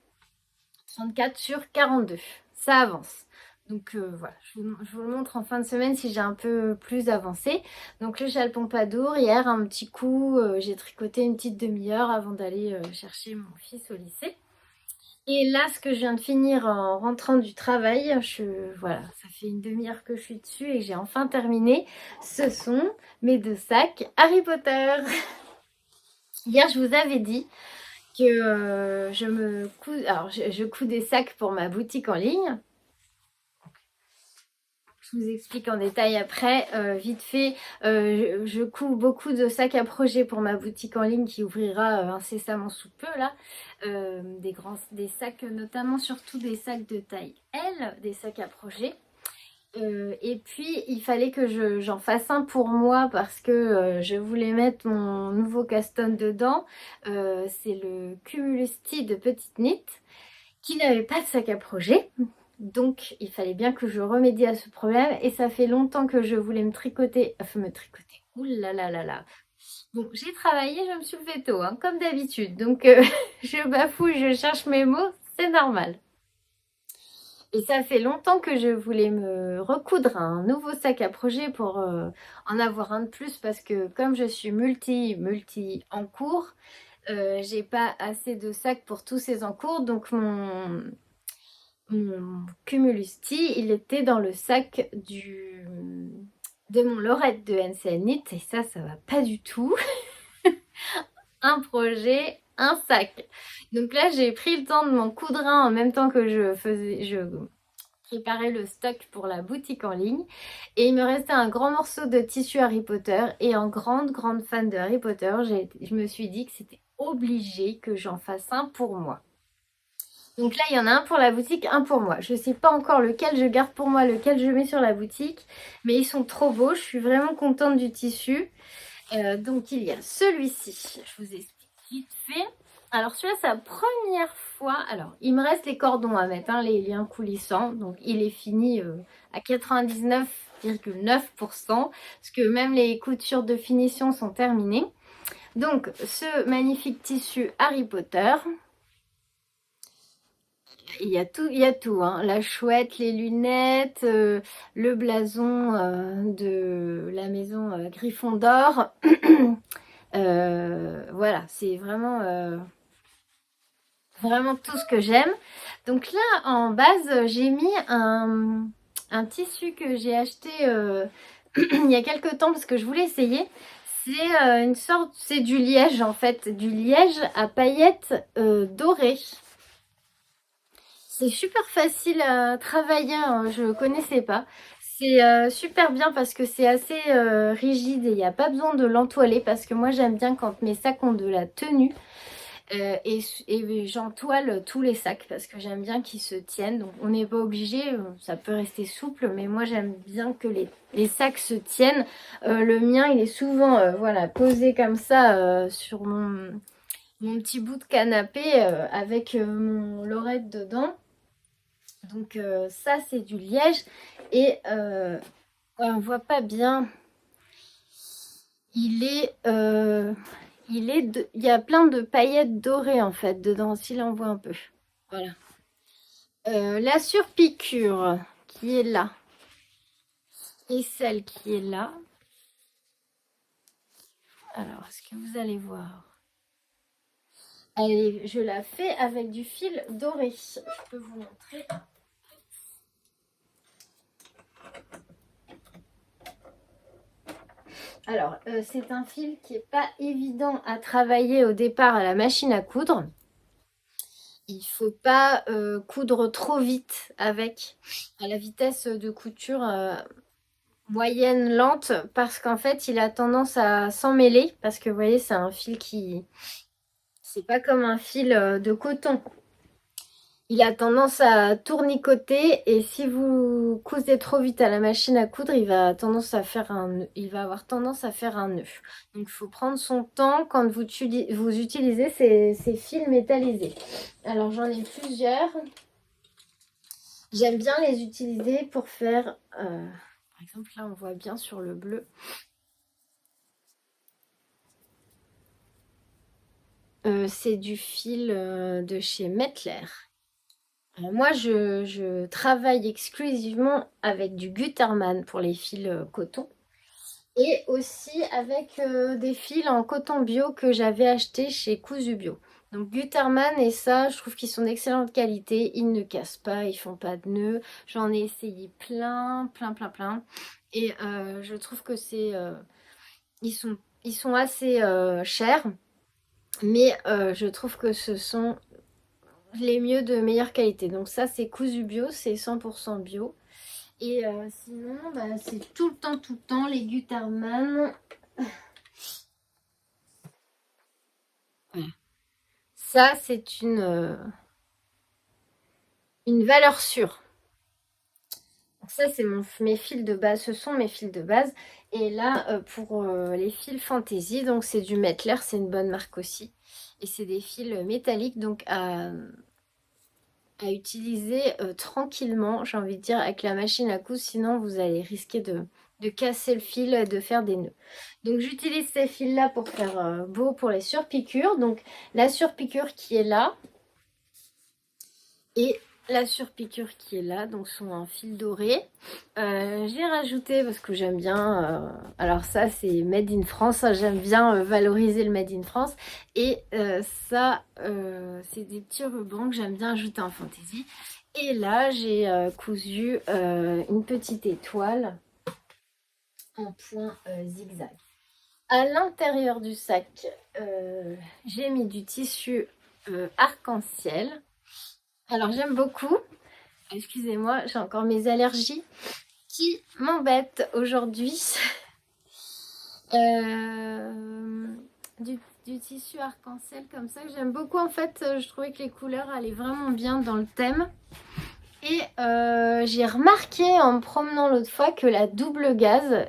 34 sur 42. Ça avance. Donc voilà, je vous le montre en fin de semaine si j'ai un peu plus avancé. Donc le châle Pompadour, hier un petit coup, j'ai tricoté une petite demi-heure avant d'aller chercher mon fils au lycée. Et là, ce que je viens de finir en rentrant du travail, voilà, ça fait une demi-heure que je suis dessus et j'ai enfin terminé. Ce sont mes 2 sacs Harry Potter. Hier, je vous avais dit que je couds des sacs pour ma boutique en ligne. Je vous explique en détail après. Vite fait, je couds beaucoup de sacs à projet pour ma boutique en ligne qui ouvrira incessamment sous peu là. Des sacs, notamment surtout des sacs de taille L, des sacs à projet. Et puis il fallait que j'en fasse un pour moi parce que je voulais mettre mon nouveau Caston dedans. C'est le Cumulus Tea de Petite Knit qui n'avait pas de sac à projet. Donc il fallait bien que je remédie à ce problème et ça fait longtemps que je voulais me tricoter. Ouh là là là là. Bon, j'ai travaillé, je me suis levée tôt, hein, comme d'habitude. Donc je bafouille, je cherche mes mots, c'est normal. Et ça fait longtemps que je voulais me recoudre un nouveau sac à projet pour en avoir un de plus parce que comme je suis multi en cours, j'ai pas assez de sacs pour tous ces en cours. Donc mon Cumulus Tea, il était dans le sac de mon Lorette de NCL Knit et ça va pas du tout. Un projet, un sac. Donc là, j'ai pris le temps de m'en coudre un en même temps que je préparais le stock pour la boutique en ligne. Et il me restait un grand morceau de tissu Harry Potter. Et en grande fan de Harry Potter, je me suis dit que c'était obligé que j'en fasse un pour moi. Donc là, il y en a un pour la boutique, un pour moi. Je ne sais pas encore lequel je garde pour moi, lequel je mets sur la boutique. Mais ils sont trop beaux. Je suis vraiment contente du tissu. Donc il y a celui-ci. Je vous explique vite fait. Alors celui-là, c'est la première fois. Alors, il me reste les cordons à mettre, hein, les liens coulissants. Donc, il est fini à 99,9%. Parce que même les coutures de finition sont terminées. Donc, ce magnifique tissu Harry Potter. Il y a tout, hein. La chouette, les lunettes, le blason de la maison Gryffondor. Voilà, c'est vraiment tout ce que j'aime. Donc là, en base, j'ai mis un tissu que j'ai acheté il y a quelques temps parce que je voulais essayer. C'est une sorte, c'est du liège en fait, du liège à paillettes dorées. C'est super facile à travailler, hein, je ne connaissais pas. C'est super bien parce que c'est assez rigide et il n'y a pas besoin de l'entoiler parce que moi j'aime bien quand mes sacs ont de la tenue. Et j'entoile tous les sacs parce que j'aime bien qu'ils se tiennent. Donc on n'est pas obligé, ça peut rester souple, mais moi j'aime bien que les sacs se tiennent. Le mien, il est souvent voilà, posé comme ça sur mon petit bout de canapé avec mon lorette dedans. Donc ça, c'est du liège. Et ouais, on voit pas bien. Il est... il y a plein de paillettes dorées en fait dedans, s'il en voit un peu. Voilà. La surpiqûre qui est là et celle qui est là. Alors, est-ce que vous allez voir? Allez, je la fais avec du fil doré. Je peux vous montrer. Alors, c'est un fil qui n'est pas évident à travailler au départ à la machine à coudre. Il ne faut pas coudre trop vite avec à la vitesse de couture moyenne lente parce qu'en fait il a tendance à s'emmêler parce que vous voyez c'est un fil qui c'est pas comme un fil de coton. Il a tendance à tournicoter et si vous cousez trop vite à la machine à coudre, il va il va avoir tendance à faire un nœud. Donc il faut prendre son temps quand vous utilisez ces fils métallisés. Alors j'en ai plusieurs. J'aime bien les utiliser pour faire, par exemple là on voit bien sur le bleu. C'est du fil de chez Mettler. Moi, je travaille exclusivement avec du Gutermann pour les fils coton et aussi avec des fils en coton bio que j'avais acheté chez Cousu Bio. Donc Gutermann et ça, je trouve qu'ils sont d'excellente qualité. Ils ne cassent pas, ils font pas de nœuds. J'en ai essayé plein. Et je trouve que ils sont assez chers, mais je trouve que ce sont les mieux de meilleure qualité. Donc ça, c'est Cousu Bio, c'est 100% bio. Et sinon, bah, c'est tout le temps, les Gutermann. Voilà. Ça, c'est une valeur sûre. Donc ça, c'est mes fils de base. Ce sont mes fils de base. Et là, pour les fils Fantasy, donc c'est du Mettler, c'est une bonne marque aussi. Et c'est des fils métalliques, donc à utiliser tranquillement, j'ai envie de dire, avec la machine à coudre, sinon vous allez risquer de casser le fil, de faire des nœuds. Donc j'utilise ces fils-là pour faire beau pour les surpiqûres. Donc la surpiqûre qui est là et la surpiqûre qui est là, donc sont en fil doré. J'ai rajouté parce que j'aime bien, alors ça c'est Made in France, hein, j'aime bien valoriser le Made in France. Et ça, c'est des petits rubans que j'aime bien ajouter en fantaisie. Et là, j'ai cousu une petite étoile en point zigzag. À l'intérieur du sac, j'ai mis du tissu arc-en-ciel. Alors j'aime beaucoup. Excusez-moi, j'ai encore mes allergies qui m'embêtent aujourd'hui. Du tissu arc-en-ciel comme ça. J'aime beaucoup en fait. Je trouvais que les couleurs allaient vraiment bien dans le thème. Et j'ai remarqué en me promenant l'autre fois que la double gaze,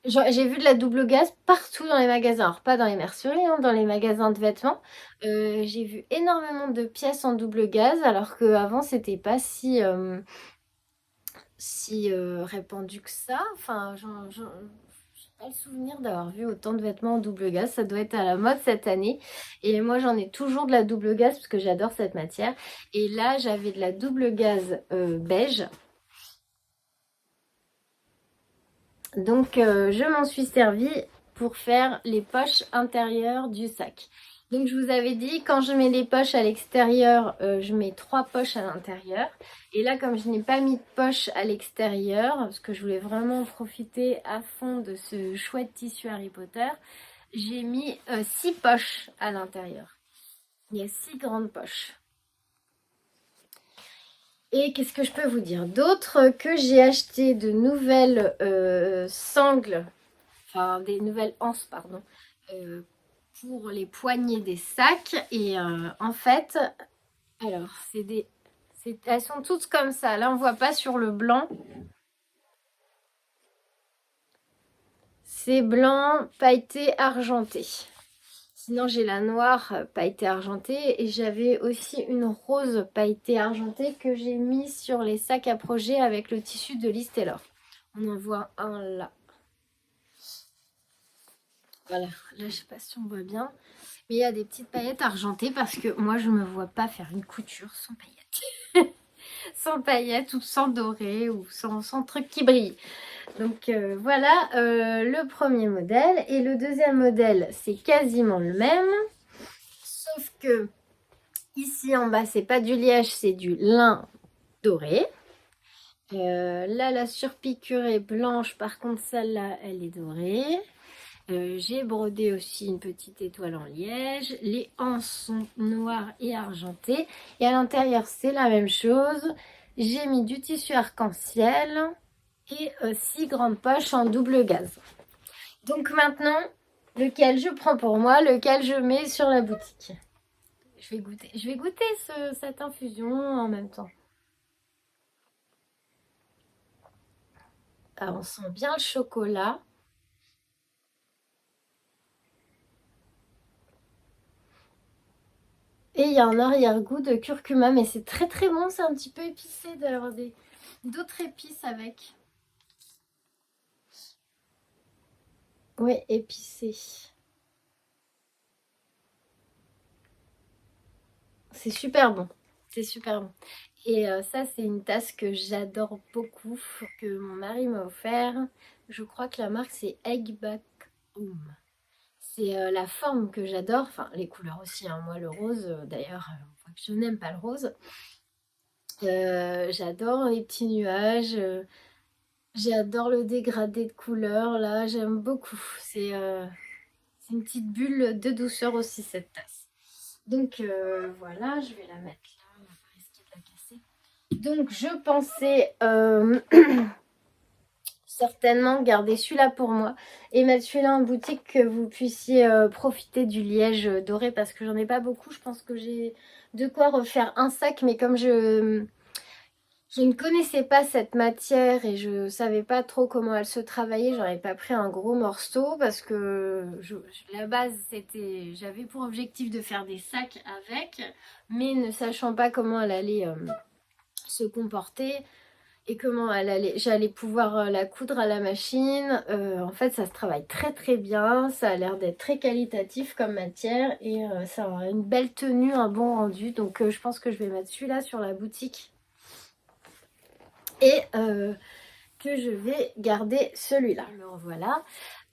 J'ai vu de la double gaze partout dans les magasins. Alors, pas dans les merceries, hein, dans les magasins de vêtements. J'ai vu énormément de pièces en double gaze, alors qu'avant, c'était pas si répandu que ça. Enfin, j'ai pas le souvenir d'avoir vu autant de vêtements en double gaze. Ça doit être à la mode cette année. Et moi, j'en ai toujours de la double gaze parce que j'adore cette matière. Et là, j'avais de la double gaze beige. Donc, je m'en suis servi pour faire les poches intérieures du sac. Donc, je vous avais dit, quand je mets les poches à l'extérieur, je mets 3 poches à l'intérieur. Et là, comme je n'ai pas mis de poche à l'extérieur, parce que je voulais vraiment profiter à fond de ce chouette tissu Harry Potter, j'ai mis 6 poches à l'intérieur. Il y a 6 grandes poches. Et qu'est-ce que je peux vous dire d'autre? Que j'ai acheté de nouvelles sangles, enfin des nouvelles anses, pardon, euh, pour les poignées des sacs. Et en fait, alors, elles sont toutes comme ça. Là, on voit pas sur le blanc. C'est blanc pailleté argenté. Sinon, j'ai la noire pailletée argentée et j'avais aussi une rose pailletée argentée que j'ai mis sur les sacs à projet avec le tissu de Liz Taylor. On en voit un là. Voilà, là je sais pas si on voit bien. Mais il y a des petites paillettes argentées parce que moi je me vois pas faire une couture sans paillettes. Sans paillettes ou sans doré ou sans truc qui brille. Donc voilà le premier modèle. Et le deuxième modèle, c'est quasiment le même. Sauf que ici en bas, c'est pas du liège, c'est du lin doré. Là, la surpiqûre est blanche. Par contre, celle-là, elle est dorée. J'ai brodé aussi une petite étoile en liège. Les anses sont noires et argentées. Et à l'intérieur, c'est la même chose. J'ai mis du tissu arc-en-ciel et 6 grandes poches en double gaze. Donc maintenant, lequel je prends pour moi, lequel je mets sur la boutique. Je vais goûter cette infusion en même temps. Alors, on sent bien le chocolat. Et il y a un arrière-goût de curcuma, mais c'est très très bon. C'est un petit peu épicé d'avoir d'autres épices avec. Oui, épicé. C'est super bon. C'est super bon. Et ça, c'est une tasse que j'adore beaucoup, que mon mari m'a offert. Je crois que la marque, c'est Egg Back Home. C'est la forme que j'adore, enfin les couleurs aussi, hein. Moi le rose, d'ailleurs, on voit que je n'aime pas le rose. J'adore les petits nuages, j'adore le dégradé de couleurs, là, j'aime beaucoup. C'est une petite bulle de douceur aussi, cette tasse. Donc voilà, je vais la mettre là, on va pas risquer de la casser. Donc je pensais certainement garder celui-là pour moi et mettre celui-là en boutique, que vous puissiez profiter du liège doré, parce que j'en ai pas beaucoup. Je pense que j'ai de quoi refaire un sac, mais comme je ne connaissais pas cette matière et je savais pas trop comment elle se travaillait, j'en ai pas pris un gros morceau parce que la base j'avais pour objectif de faire des sacs avec, mais ne sachant pas comment elle allait se comporter et comment j'allais pouvoir la coudre à la machine. En fait, ça se travaille très très bien, ça a l'air d'être très qualitatif comme matière et ça a une belle tenue, un bon rendu. Donc je pense que je vais mettre celui-là sur la boutique et que je vais garder celui-là. Alors voilà.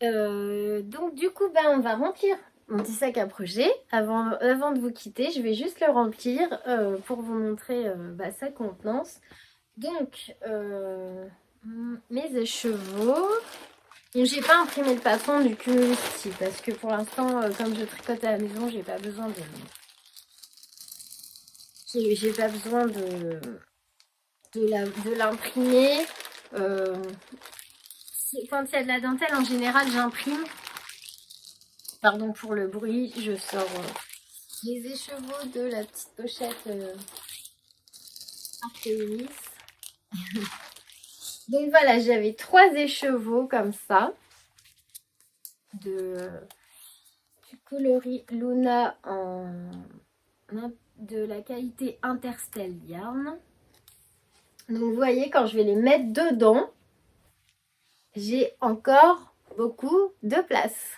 Donc du coup, ben, on va remplir mon petit sac à projet. Avant de vous quitter, je vais juste le remplir pour vous montrer sa contenance. Donc, mes écheveaux. Donc, j'ai pas imprimé le patron du cumulus ici parce que pour l'instant, comme je tricote à la maison, j'ai pas besoin de l'imprimer. Quand il y a de la dentelle, en général, j'imprime. Pardon pour le bruit, je sors les écheveaux de la petite pochette Artémis. Donc voilà, j'avais 3 écheveaux comme ça. de du coloris Luna de la qualité Interstell Yarn. Donc vous voyez, quand je vais les mettre dedans, j'ai encore beaucoup de place.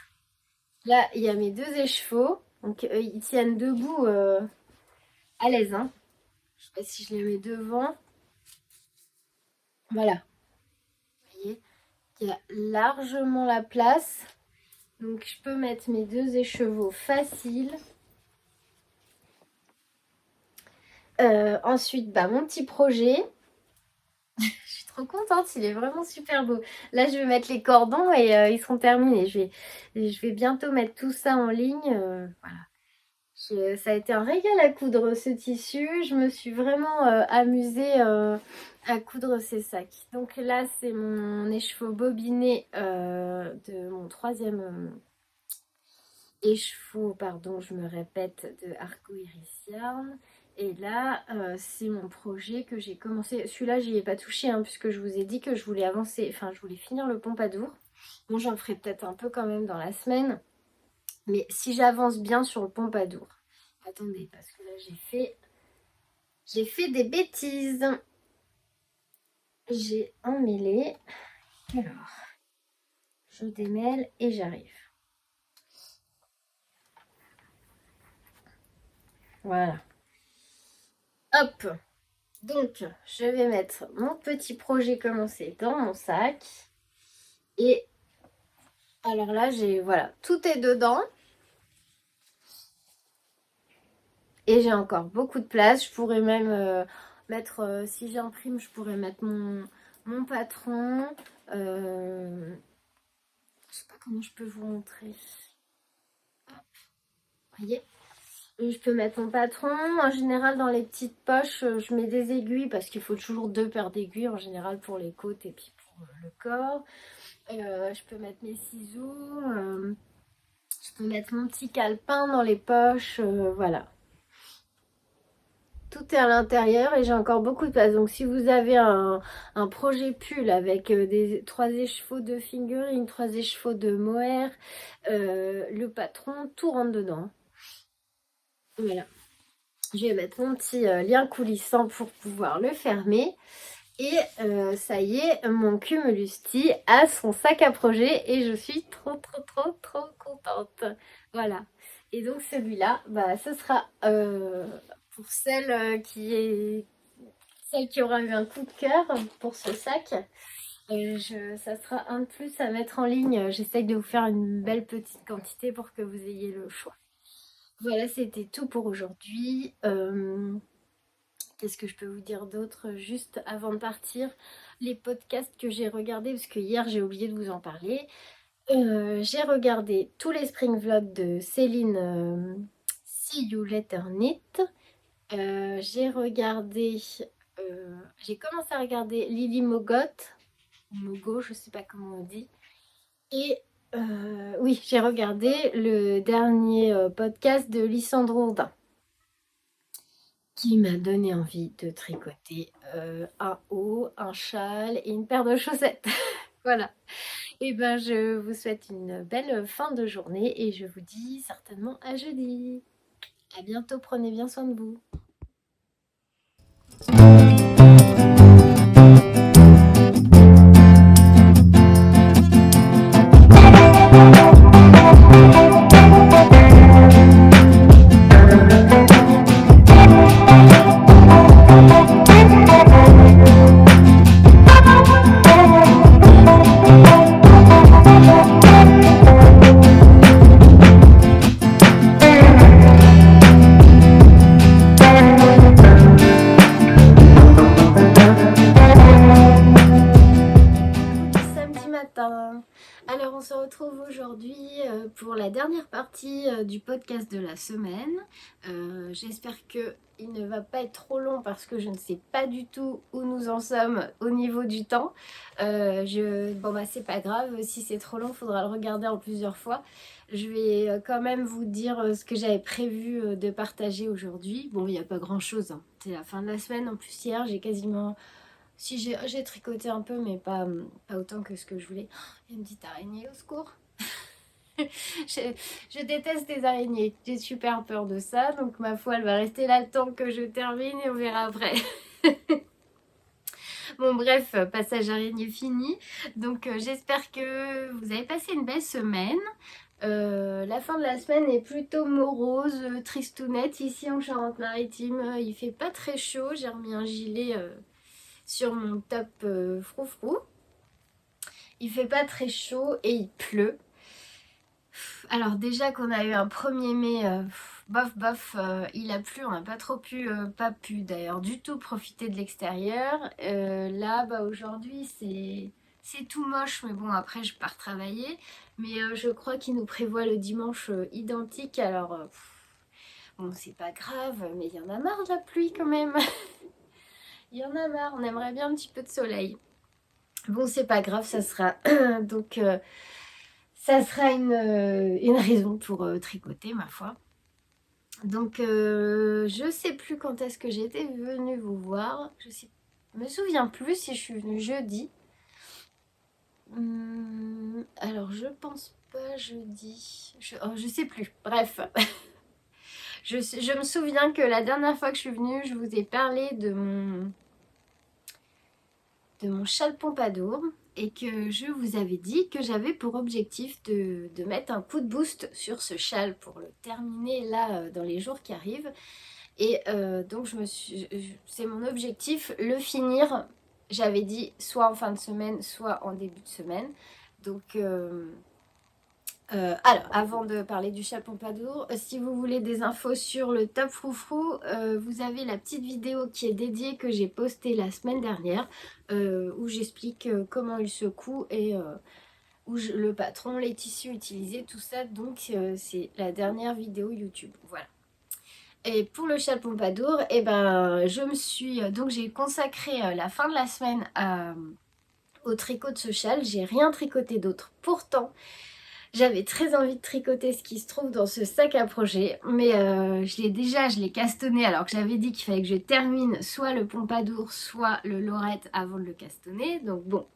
Là, il y a mes 2 échevaux. Donc ils tiennent debout à l'aise. Hein. Je sais pas si je les mets devant. Voilà. Vous voyez, il y a largement la place. Donc je peux mettre mes 2 écheveaux faciles. Ensuite, mon petit projet. Je suis trop contente, il est vraiment super beau. Là, je vais mettre les cordons et ils seront terminés. Je vais bientôt mettre tout ça en ligne. Voilà. Ça a été un régal à coudre ce tissu. Je me suis vraiment amusée à coudre ces sacs. Donc là, c'est mon écheveau bobiné de mon 3e écheveau, pardon, je me répète, de Arcoiris Yarn. Et là, c'est mon projet que j'ai commencé. Celui-là, j'y ai pas touché, hein, puisque je vous ai dit que je voulais avancer, enfin, je voulais finir le Pompadour. Bon, j'en ferai peut-être un peu quand même dans la semaine. Mais si j'avance bien sur le Pompadour. Attendez, parce que là, j'ai fait des bêtises. J'ai emmêlé. Alors, je démêle et j'arrive. Voilà. Hop. Donc, je vais mettre mon petit projet commencé dans mon sac. Et alors là, voilà, tout est dedans. Et j'ai encore beaucoup de place. Je pourrais même mettre, si j'imprime, je pourrais mettre mon patron. Je sais pas comment je peux vous montrer. Hop, voyez, je peux mettre mon patron. En général, dans les petites poches, je mets des aiguilles parce qu'il faut toujours 2 paires d'aiguilles en général pour les côtes et puis pour le corps. Je peux mettre mes ciseaux. Je peux mettre mon petit calepin dans les poches. Voilà. Tout est à l'intérieur et j'ai encore beaucoup de place. Donc si vous avez un projet pull avec 3 écheveaux de fingering, 3 écheveaux de mohair, le patron, tout rentre dedans. Voilà. Je vais mettre mon petit lien coulissant pour pouvoir le fermer. Et ça y est, mon Cumulusti a son sac à projet et je suis trop contente. Voilà. Et donc celui-là, ce sera pour celle qui aura eu un coup de cœur pour ce sac. Ça sera un de plus à mettre en ligne. J'essaye de vous faire une belle petite quantité pour que vous ayez le choix. Voilà, c'était tout pour aujourd'hui. Qu'est-ce que je peux vous dire d'autre juste avant de partir? Les podcasts que j'ai regardés, parce que hier j'ai oublié de vous en parler. J'ai regardé tous les spring vlogs de Céline See You Later Knit. J'ai commencé à regarder Lily Mogo, je sais pas comment on dit. Et oui, j'ai regardé le dernier podcast de Lysandre Hourdin qui m'a donné envie de tricoter un haut, un châle et une paire de chaussettes. Voilà. Et je vous souhaite une belle fin de journée et je vous dis certainement à jeudi. À bientôt, prenez bien soin de vous. Alors on se retrouve aujourd'hui pour la dernière partie du podcast de la semaine. J'espère qu'il ne va pas être trop long parce que je ne sais pas du tout où nous en sommes au niveau du temps. C'est pas grave, si c'est trop long, il faudra le regarder en plusieurs fois. Je vais quand même vous dire ce que j'avais prévu de partager aujourd'hui. Bon, il n'y a pas grand chose, hein. C'est la fin de la semaine. En plus hier, j'ai quasiment... Si j'ai tricoté un peu, mais pas autant que ce que je voulais. Oh, il y a une petite araignée, au secours. je, je déteste les araignées. J'ai super peur de ça. Donc ma foi, elle va rester là le temps que je termine et on verra après. Bon bref, passage araignée fini. Donc j'espère que vous avez passé une belle semaine. La fin de la semaine est plutôt morose, tristounette ici en Charente-Maritime. Il fait pas très chaud. J'ai remis un gilet sur mon top froufrou. Il fait pas très chaud et il pleut. Alors déjà qu'on a eu un 1er mai, bof bof, il a plu, on n'a pas trop pu, pas pu d'ailleurs du tout profiter de l'extérieur. Là, bah, aujourd'hui c'est tout moche, mais bon après je pars travailler. Mais je crois qu'il nous prévoit le dimanche identique, alors bon c'est pas grave, mais il y en a marre de la pluie quand même. Il y en a marre, on aimerait bien un petit peu de soleil. Bon c'est pas grave, ça sera donc... ça sera une raison pour tricoter, ma foi. Donc, je sais plus quand est-ce que j'étais venue vous voir. Me souviens plus si je suis venue jeudi. Alors, je pense pas jeudi. Je sais plus. Bref. Je me souviens que la dernière fois que je suis venue, je vous ai parlé de mon châle Pompadour et que je vous avais dit que j'avais pour objectif de mettre un coup de boost sur ce châle pour le terminer là dans les jours qui arrivent. Et donc c'est mon objectif, le finir, j'avais dit soit en fin de semaine, soit en début de semaine. Donc alors, avant de parler du châle Pompadour, si vous voulez des infos sur le top froufrou, vous avez la petite vidéo qui est dédiée que j'ai postée la semaine dernière, où j'explique comment il se coud et le patron, les tissus utilisés, tout ça. Donc c'est la dernière vidéo YouTube, voilà. Et pour le châle Pompadour, eh ben, donc j'ai consacré la fin de la semaine au tricot de ce châle. J'ai rien tricoté d'autre. Pourtant, j'avais très envie de tricoter ce qui se trouve dans ce sac à projet, mais je l'ai castonné alors que j'avais dit qu'il fallait que je termine soit le Pompadour, soit le Lorette avant de le castonner. Donc bon,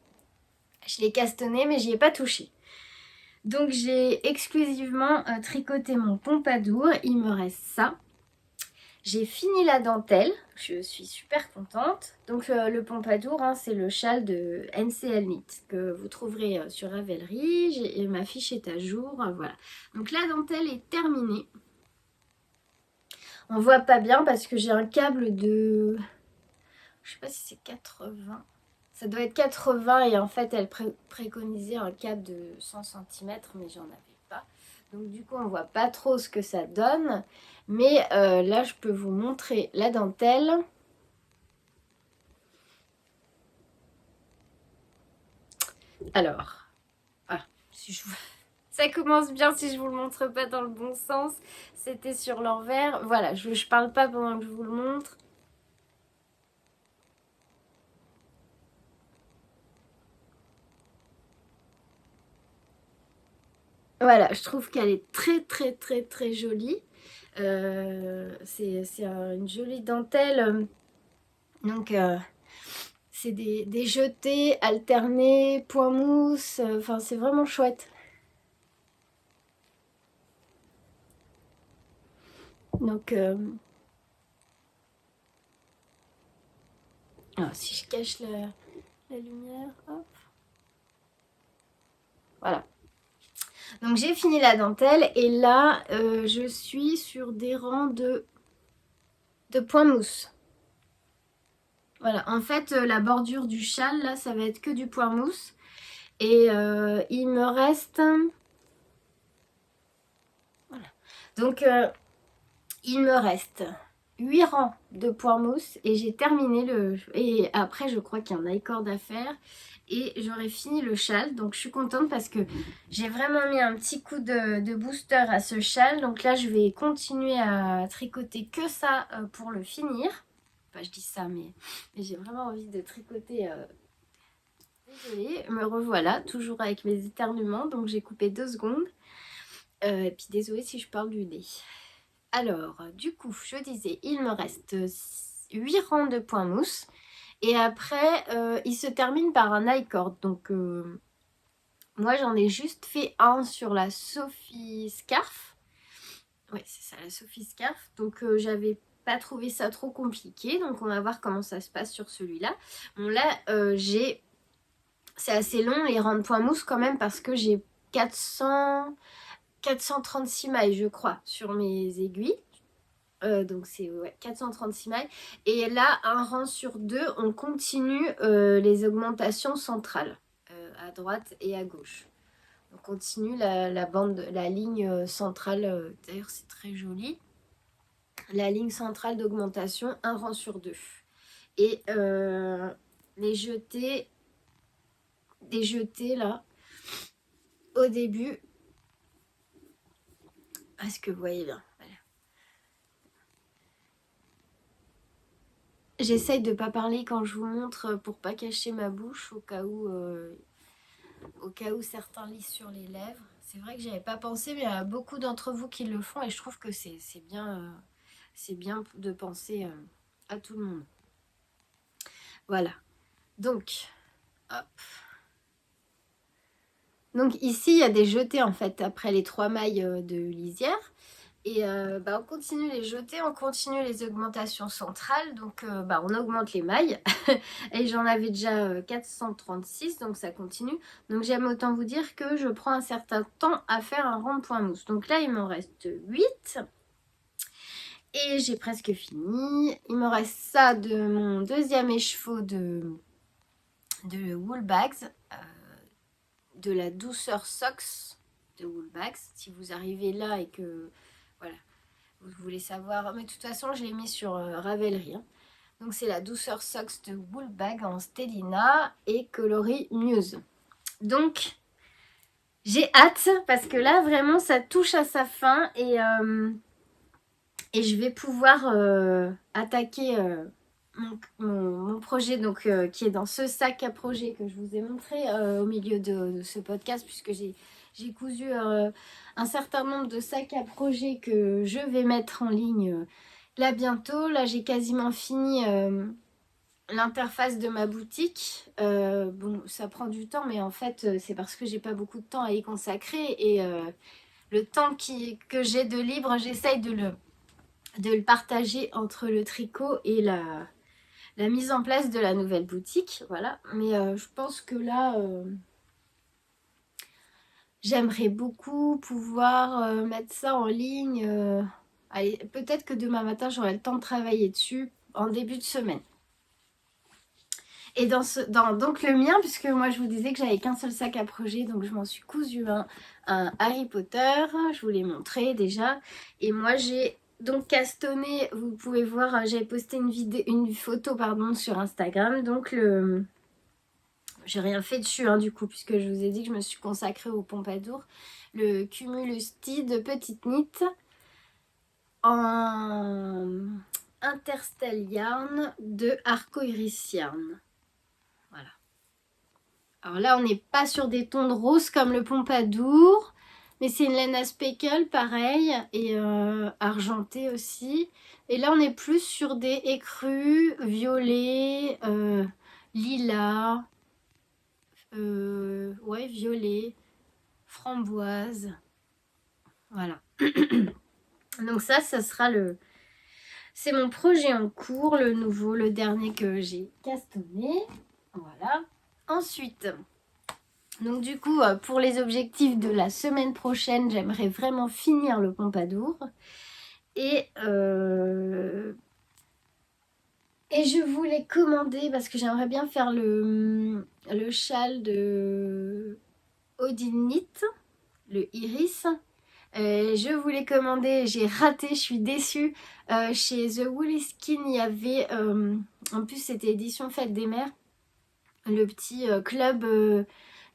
je l'ai castonné mais j'y ai pas touché. Donc j'ai exclusivement tricoté mon Pompadour, il me reste ça. J'ai fini la dentelle, je suis super contente. Donc le Pompadour, hein, c'est le châle de NCL Knit que vous trouverez sur Ravelry. Et ma fiche est à jour, voilà. Donc la dentelle est terminée. On voit pas bien parce que j'ai un câble de... Je sais pas si c'est 80. Ça doit être 80 et en fait elle préconisait un câble de 100 cm mais j'en avais pas. Donc du coup on voit pas trop ce que ça donne. Mais là je peux vous montrer la dentelle. Alors, ça commence bien si je vous le montre pas dans le bon sens. C'était sur l'envers. Voilà, je parle pas pendant que je vous le montre. Voilà, je trouve qu'elle est très très très très jolie. C'est une jolie dentelle. Donc c'est des jetés alternés, point mousse. Enfin c'est vraiment chouette. Donc alors, si je cache la lumière, hop. Voilà. Donc j'ai fini la dentelle et là je suis sur des rangs de point mousse. Voilà, en fait la bordure du châle là ça va être que du point mousse. Et il me reste... Voilà. Donc il me reste 8 rangs de point mousse et j'ai terminé le... Et après je crois qu'il y a un i-cord à faire. Et j'aurai fini le châle, donc je suis contente parce que j'ai vraiment mis un petit coup de booster à ce châle. Donc là je vais continuer à tricoter que ça pour le finir. Enfin je dis ça mais j'ai vraiment envie de tricoter. Désolée, me revoilà, toujours avec mes éternuements, donc j'ai coupé 2 secondes. Et puis désolée si je parle du nez. Alors du coup je disais il me reste 8 rangs de point mousse. Et après, il se termine par un i-cord. Donc, Moi j'en ai juste fait un sur la Sophie Scarf. Ouais, c'est ça, la Sophie Scarf. Donc j'avais pas trouvé ça trop compliqué. Donc on va voir comment ça se passe sur celui-là. Bon là, c'est assez long les rangs de point mousse quand même parce que j'ai 436 mailles je crois sur mes aiguilles. Donc c'est ouais, 436 mailles. Et là, un rang sur deux, on continue les augmentations centrales à droite et à gauche. On continue la bande, la ligne centrale. D'ailleurs, c'est très joli. La ligne centrale d'augmentation, un rang sur deux. Et les jetés là, au début, est-ce que vous voyez bien? J'essaye de pas parler quand je vous montre pour pas cacher ma bouche au cas où certains lisent sur les lèvres. C'est vrai que j'avais pas pensé, mais il y a beaucoup d'entre vous qui le font et je trouve que c'est bien de penser à tout le monde. Voilà. Donc, hop. Donc ici, il y a des jetés en fait après les 3 mailles de lisière. Et on continue les jetés, on continue les augmentations centrales. Donc on augmente les mailles. Et j'en avais déjà 436, donc ça continue. Donc j'aime autant vous dire que je prends un certain temps à faire un rond de point mousse. Donc là, il m'en reste 8. Et j'ai presque fini. Il me reste ça de mon deuxième écheveau de Woolbags. De la douceur Socks de Woolbags. Si vous arrivez là et que voilà, vous voulez savoir, mais de toute façon je l'ai mis sur Ravelry. Donc c'est la douceur Socks de Woolbag en Stellina et coloris Muse. Donc j'ai hâte parce que là vraiment ça touche à sa fin et je vais pouvoir attaquer mon projet donc, qui est dans ce sac à projet que je vous ai montré au milieu de ce podcast puisque j'ai cousu un certain nombre de sacs à projet que je vais mettre en ligne là bientôt. Là j'ai quasiment fini l'interface de ma boutique. Bon ça prend du temps mais en fait c'est parce que j'ai pas beaucoup de temps à y consacrer et le temps que j'ai de libre j'essaye de le partager entre le tricot et la mise en place de la nouvelle boutique, voilà. Mais je pense que là, j'aimerais beaucoup pouvoir mettre ça en ligne. Allez, peut-être que demain matin, j'aurai le temps de travailler dessus en début de semaine. Et donc le mien, puisque moi je vous disais que j'avais qu'un seul sac à projet, donc je m'en suis cousu un Harry Potter, je vous l'ai montré déjà. Et moi j'ai donc castonné, vous pouvez voir, j'ai posté une photo sur Instagram, donc j'ai rien fait dessus du coup, puisque je vous ai dit que je me suis consacrée au Pompadour. Le Cumulus Tea de Petite Knit en Interstell Yarn de Arcoiris Yarn. Voilà. Alors là, on n'est pas sur des tons de rose comme le Pompadour, mais c'est une laine à speckle pareil et argentée aussi. Et là, on est plus sur des écrus, violet, lilas, ouais, violet, framboise. Voilà. Donc ça sera c'est mon projet en cours, le nouveau, le dernier que j'ai castonné. Voilà. Ensuite, donc du coup, pour les objectifs de la semaine prochaine, j'aimerais vraiment finir le Pompadour. Et je voulais commander, parce que j'aimerais bien faire le châle de Odile Knit, le Iris. Je voulais commander, j'ai raté, je suis déçue. Chez The Woolly Skin, il y avait, en plus c'était édition Fête des Mères, le petit club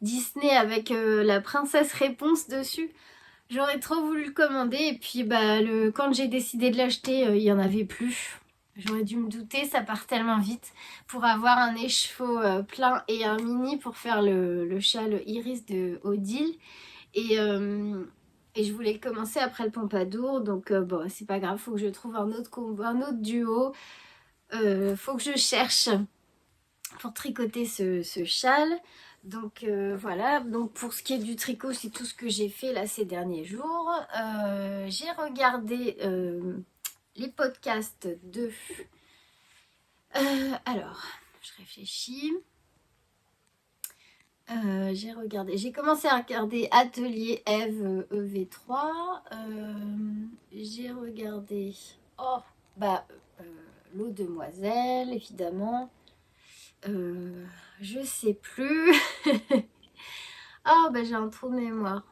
Disney avec la princesse Réponse dessus. J'aurais trop voulu le commander et puis quand j'ai décidé de l'acheter, il n'y en avait plus. J'aurais dû me douter, ça part tellement vite. Pour avoir un écheveau plein et un mini pour faire le châle Iris de Odile. Et je voulais commencer après le Pompadour, donc bon, c'est pas grave, faut que je trouve un autre duo. Faut que je cherche pour tricoter ce châle. Donc voilà, donc pour ce qui est du tricot, c'est tout ce que j'ai fait là ces derniers jours. J'ai regardé les podcasts de... alors, je réfléchis. J'ai commencé à regarder Atelier Eve EV3. J'ai regardé euh, L'eau demoiselle, évidemment. Je sais plus. J'ai un trou de mémoire.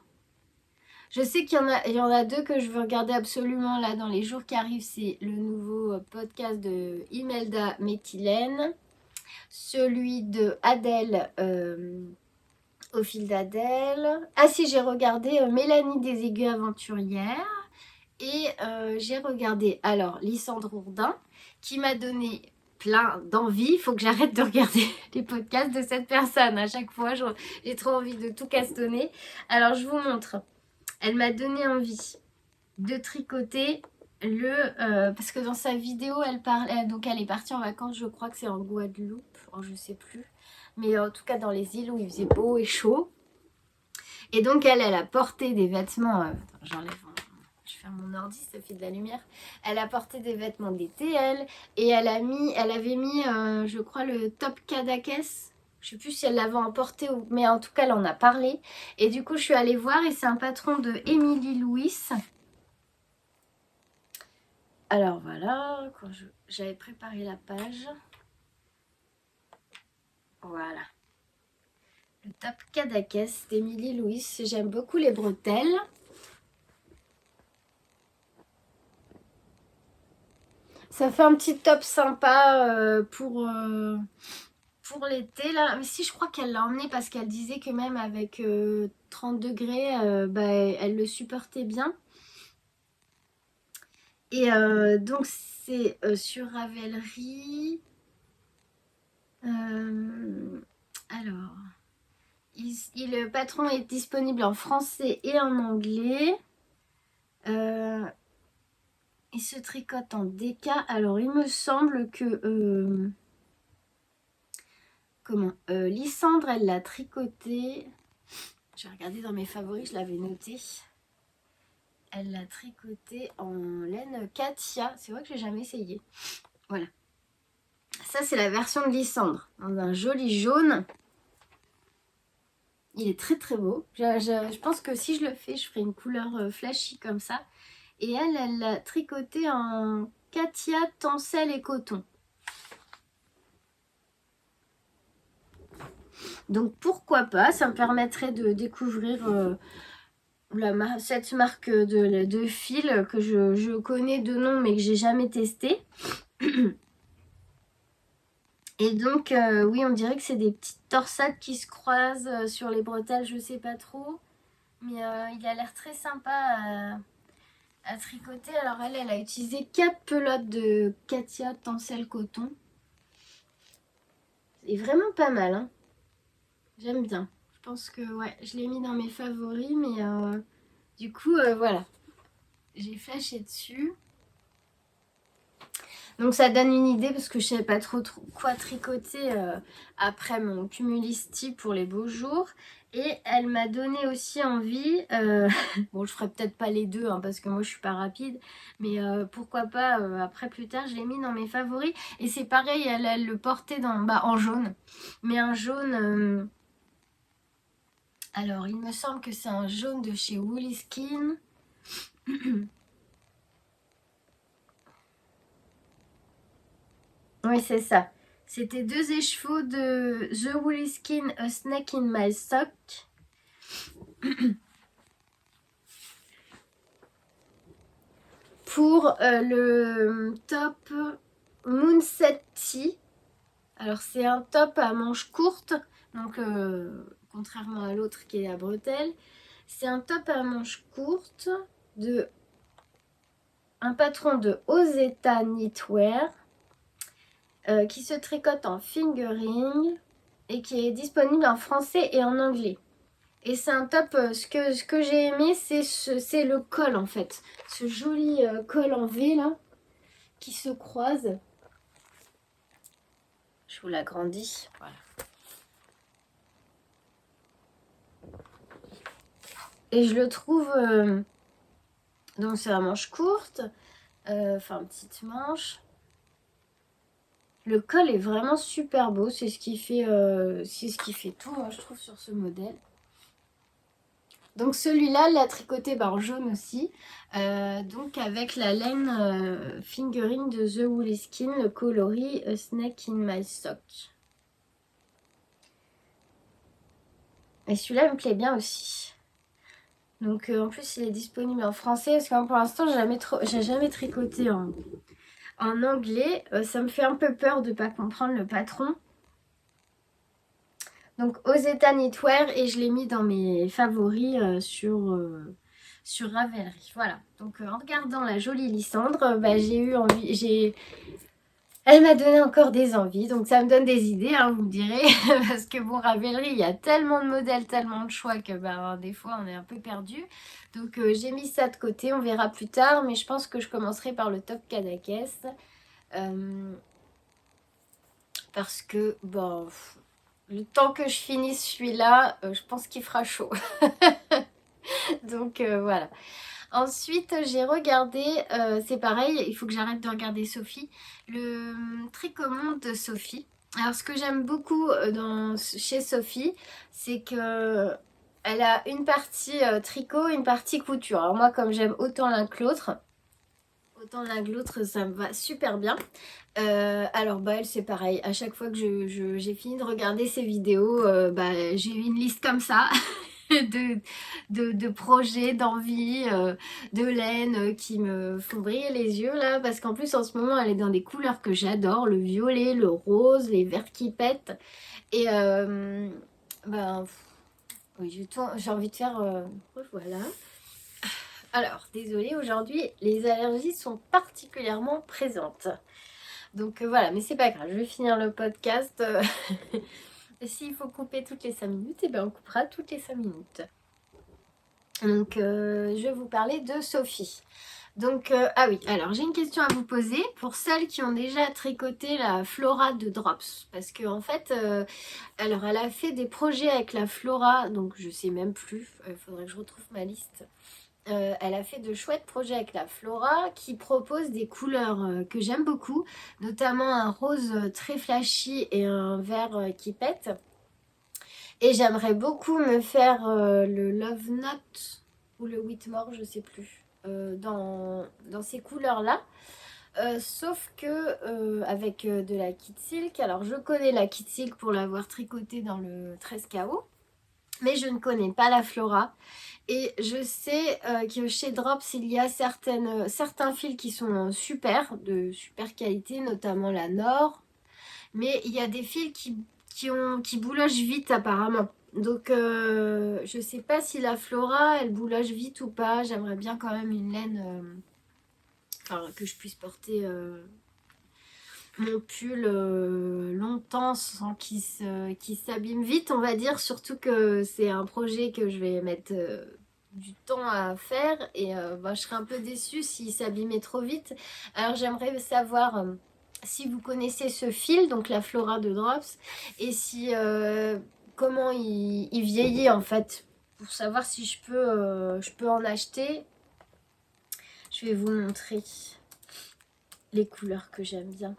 Je sais qu'il y en a deux que je veux regarder absolument là dans les jours qui arrivent. C'est le nouveau podcast de Imelda Méthylène, celui de Adèle, au fil d'Adèle. Ah si, j'ai regardé Mélanie des Aiguilles Aventurières. Et j'ai regardé alors Lysandre Ourdin, qui m'a donné plein d'envie. Il faut que j'arrête de regarder les podcasts de cette personne. À chaque fois, j'ai trop envie de tout castonner. Alors, je vous montre. Elle m'a donné envie de tricoter parce que dans sa vidéo, elle parlait... Donc, elle est partie en vacances, je crois que c'est en Guadeloupe. Oh, je sais plus. Mais en tout cas, dans les îles où il faisait beau et chaud. Et donc, elle a porté des vêtements... Attends, j'enlève... Je ferme mon ordi, ça fait de la lumière. Elle a porté des vêtements d'été, elle. Et elle avait mis, je crois, le top Kadakes. Je sais plus si elle l'avait emporté, mais en tout cas, elle en a parlé. Et du coup, je suis allée voir et c'est un patron de Émilie Louis. Alors voilà, quand j'avais préparé la page. Voilà. Le top Kadakes d'Émilie Louis. J'aime beaucoup les bretelles. Ça fait un petit top sympa pour l'été là. Mais si, je crois qu'elle l'a emmené parce qu'elle disait que même avec 30 degrés, elle le supportait bien. Et donc c'est sur Ravelry. Alors, le patron est disponible en français et en anglais. Il se tricote en DK. Alors, il me semble que... Lysandre, elle l'a tricoté. J'ai regardé dans mes favoris, je l'avais noté. Elle l'a tricoté en laine Katia. C'est vrai que j'ai jamais essayé. Voilà. Ça, c'est la version de Lysandre. Dans un joli jaune. Il est très très beau. Je pense que si je le fais, je ferai une couleur flashy comme ça. Et elle l'a tricoté en Katia, tencel et coton. Donc pourquoi pas, ça me permettrait de découvrir cette marque de fil que je connais de nom mais que j'ai jamais testé. Et donc oui, on dirait que c'est des petites torsades qui se croisent sur les bretelles, je sais pas trop. Mais il a l'air très sympa à tricoter. Alors elle a utilisé 4 pelotes de Katia tencel coton. C'est vraiment pas mal, hein. J'aime bien. Je pense que ouais, je l'ai mis dans mes favoris, mais du coup, voilà. J'ai flashé dessus. Donc ça donne une idée parce que je savais pas trop quoi tricoter après mon cumulisti pour les beaux jours. Et elle m'a donné aussi envie, bon je ferai peut-être pas les deux hein, parce que moi je suis pas rapide, mais pourquoi pas après plus tard, je l'ai mis dans mes favoris. Et c'est pareil, elle le portait en jaune, mais un jaune, alors il me semble que c'est un jaune de chez Woolly Skin. Oui, c'est ça. C'était 2 écheveaux de The Woolly Skin A Snake in My Sock. Pour le top Moonset Tee. Alors, c'est un top à manches courtes. Donc, contrairement à l'autre qui est à bretelles. C'est un top à manches courtes de un patron de Ozeta Knitwear. Qui se tricote en fingering et qui est disponible en français et en anglais. Et c'est un top, ce que j'ai aimé, c'est le col en fait. Ce joli col en V là, qui se croise. Je vous l'agrandis, voilà. Et je le trouve... donc c'est la manche courte. Enfin, petite manche. Le col est vraiment super beau. C'est ce qui fait tout, moi, je trouve, sur ce modèle. Donc celui-là, l'a tricoté en jaune aussi. Donc avec la laine fingering de The Woolly Skin, le coloris A Snake in My Sock. Et celui-là me plaît bien aussi. Donc en plus il est disponible en français parce que pour l'instant j'ai jamais tricoté en anglais. Ça me fait un peu peur de ne pas comprendre le patron. Donc Ozeta Knitwear et je l'ai mis dans mes favoris sur Ravelry. Voilà. Donc en regardant la jolie Lysandre, j'ai eu envie, elle m'a donné encore des envies. Donc ça me donne des idées, hein, vous me direz. Parce que bon, Ravelry, il y a tellement de modèles, tellement de choix que des fois on est un peu perdu. Donc j'ai mis ça de côté, on verra plus tard. Mais je pense que je commencerai par le top Kadakes. Parce que bon... Le temps que je finisse celui-là, je pense qu'il fera chaud. Donc voilà. Ensuite, j'ai regardé, c'est pareil, il faut que j'arrête de regarder Sophie, le Tricomonde de Sophie. Alors ce que j'aime beaucoup chez Sophie, c'est que elle a une partie tricot, une partie couture. Alors moi, comme j'aime autant l'un que l'autre, ça me va super bien. Alors elle c'est pareil, à chaque fois que j'ai fini de regarder ses vidéos, j'ai une liste comme ça de projets, d'envies, de laine qui me font briller les yeux là, parce qu'en plus en ce moment elle est dans des couleurs que j'adore, le violet, le rose, les verts qui pètent. Et oui, j'ai envie de faire... voilà. Alors, désolée, aujourd'hui, les allergies sont particulièrement présentes. Donc voilà, mais c'est pas grave, je vais finir le podcast. S'il faut couper toutes les 5 minutes, et bien on coupera toutes les 5 minutes. Donc je vais vous parler de Sophie. Donc, ah oui, alors j'ai une question à vous poser pour celles qui ont déjà tricoté la Flora de Drops. Parce que en fait, alors elle a fait des projets avec la Flora, donc je sais même plus, il faudrait que je retrouve ma liste. Elle a fait de chouettes projets avec la Flora qui propose des couleurs que j'aime beaucoup, notamment un rose très flashy et un vert qui pète. Et j'aimerais beaucoup me faire le Love Note ou le Whitmore, je sais plus, dans ces couleurs-là. Sauf que avec de la Kit Silk, alors je connais la Kit Silk pour l'avoir tricotée dans le 13KO, mais je ne connais pas la Flora. Et je sais que chez Drops, il y a certains fils qui sont super, de super qualité, notamment la Nord. Mais il y a des fils qui boulochent vite apparemment. Donc je sais pas si la Flora, elle bouloche vite ou pas. J'aimerais bien quand même une laine que je puisse porter mon pull longtemps sans qu'il s'abîme vite, on va dire. Surtout que c'est un projet que je vais mettre du temps à faire et je serais un peu déçue s'il s'abîmait trop vite. Alors j'aimerais savoir si vous connaissez ce fil, donc la Flora de Drops, et si comment il vieillit en fait, pour savoir si je peux en acheter. Je vais vous montrer les couleurs que j'aime bien.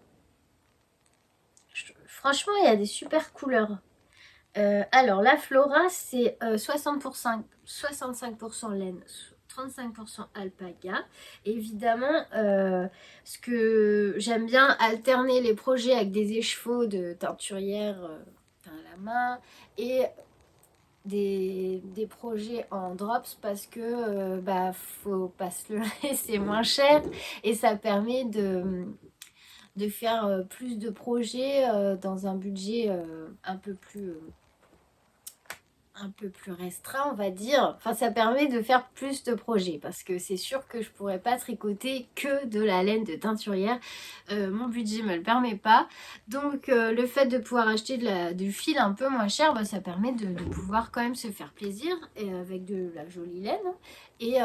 Franchement, il y a des super couleurs. Alors, la Flora, c'est 65% laine, 35% alpaga. Évidemment, ce que j'aime bien, alterner les projets avec des écheveaux de teinturière à la main et des projets en drops parce que faut pas se leurrer, c'est moins cher et ça permet de faire plus de projets dans un budget un peu plus restreint, on va dire. Enfin, ça permet de faire plus de projets parce que c'est sûr que je pourrais pas tricoter que de la laine de teinturière. Mon budget me le permet pas. Donc, le fait de pouvoir acheter du fil un peu moins cher, ça permet de pouvoir quand même se faire plaisir et avec de la jolie laine. Et